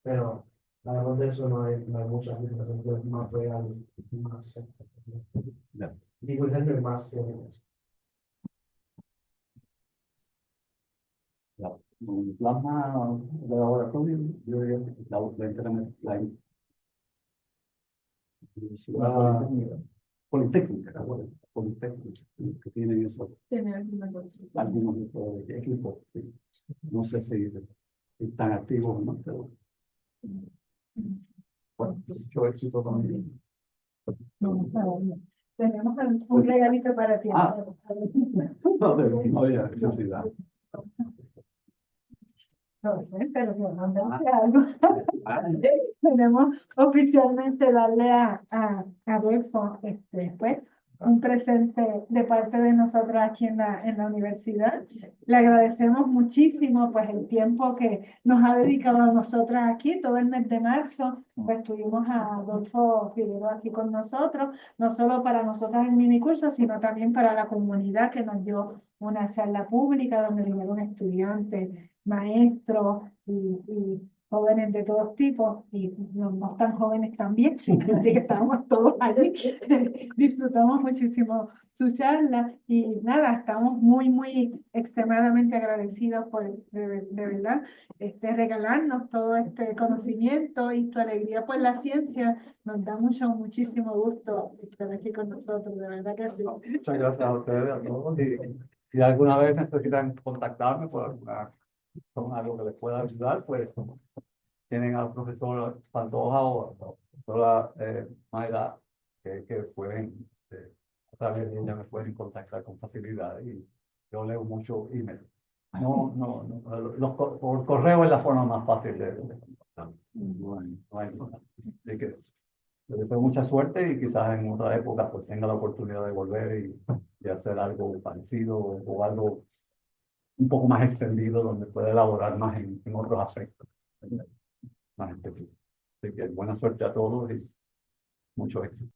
Speaker 5: Pero además de eso no hay muchas aplicaciones más reales, más digo el ejemplo más
Speaker 1: Un plasma de laboratorio, yo diría que la Universidad Politécnica, Politécnica, que tienen eso,
Speaker 2: Tiene alguna cosa.
Speaker 1: algunos equipos, sí. No sé si están activos o no, pero bueno, mucho éxito también.
Speaker 2: Tenemos un regalito para ti.
Speaker 1: No había necesidad.
Speaker 2: No sé, pero yo no sé algo. Queremos oficialmente darle a Adolfo pues, un presente de parte de nosotros aquí en la universidad. Le agradecemos muchísimo pues, el tiempo que nos ha dedicado a nosotras aquí. Todo el mes de marzo pues, tuvimos a Adolfo Figueroa aquí con nosotros, no solo para nosotras el minicurso, sino también para la comunidad que nos dio una charla pública donde vinieron estudiantes, maestros y jóvenes de todos tipos y no tan jóvenes también, así que estábamos todos allí, disfrutamos muchísimo su charla y nada, estamos muy extremadamente agradecidos por de verdad regalarnos todo este conocimiento y tu alegría por la ciencia, nos da muchísimo gusto estar aquí con nosotros, de verdad que sí.
Speaker 1: Muchas gracias a ustedes, a todos. Si alguna vez necesitan contactarme por algo que les pueda ayudar, pues tienen al profesor Pantoja o a la profesora Mayra que pueden, a través de ella me pueden contactar con facilidad y yo leo mucho email. Por correo es la forma más fácil de contactar. Bueno, así que le deseo mucha suerte y quizás en otra época pues tenga la oportunidad de volver y hacer algo parecido o algo un poco más extendido donde pueda elaborar más en otros aspectos, más específicos. Así que buena suerte a todos y mucho éxito.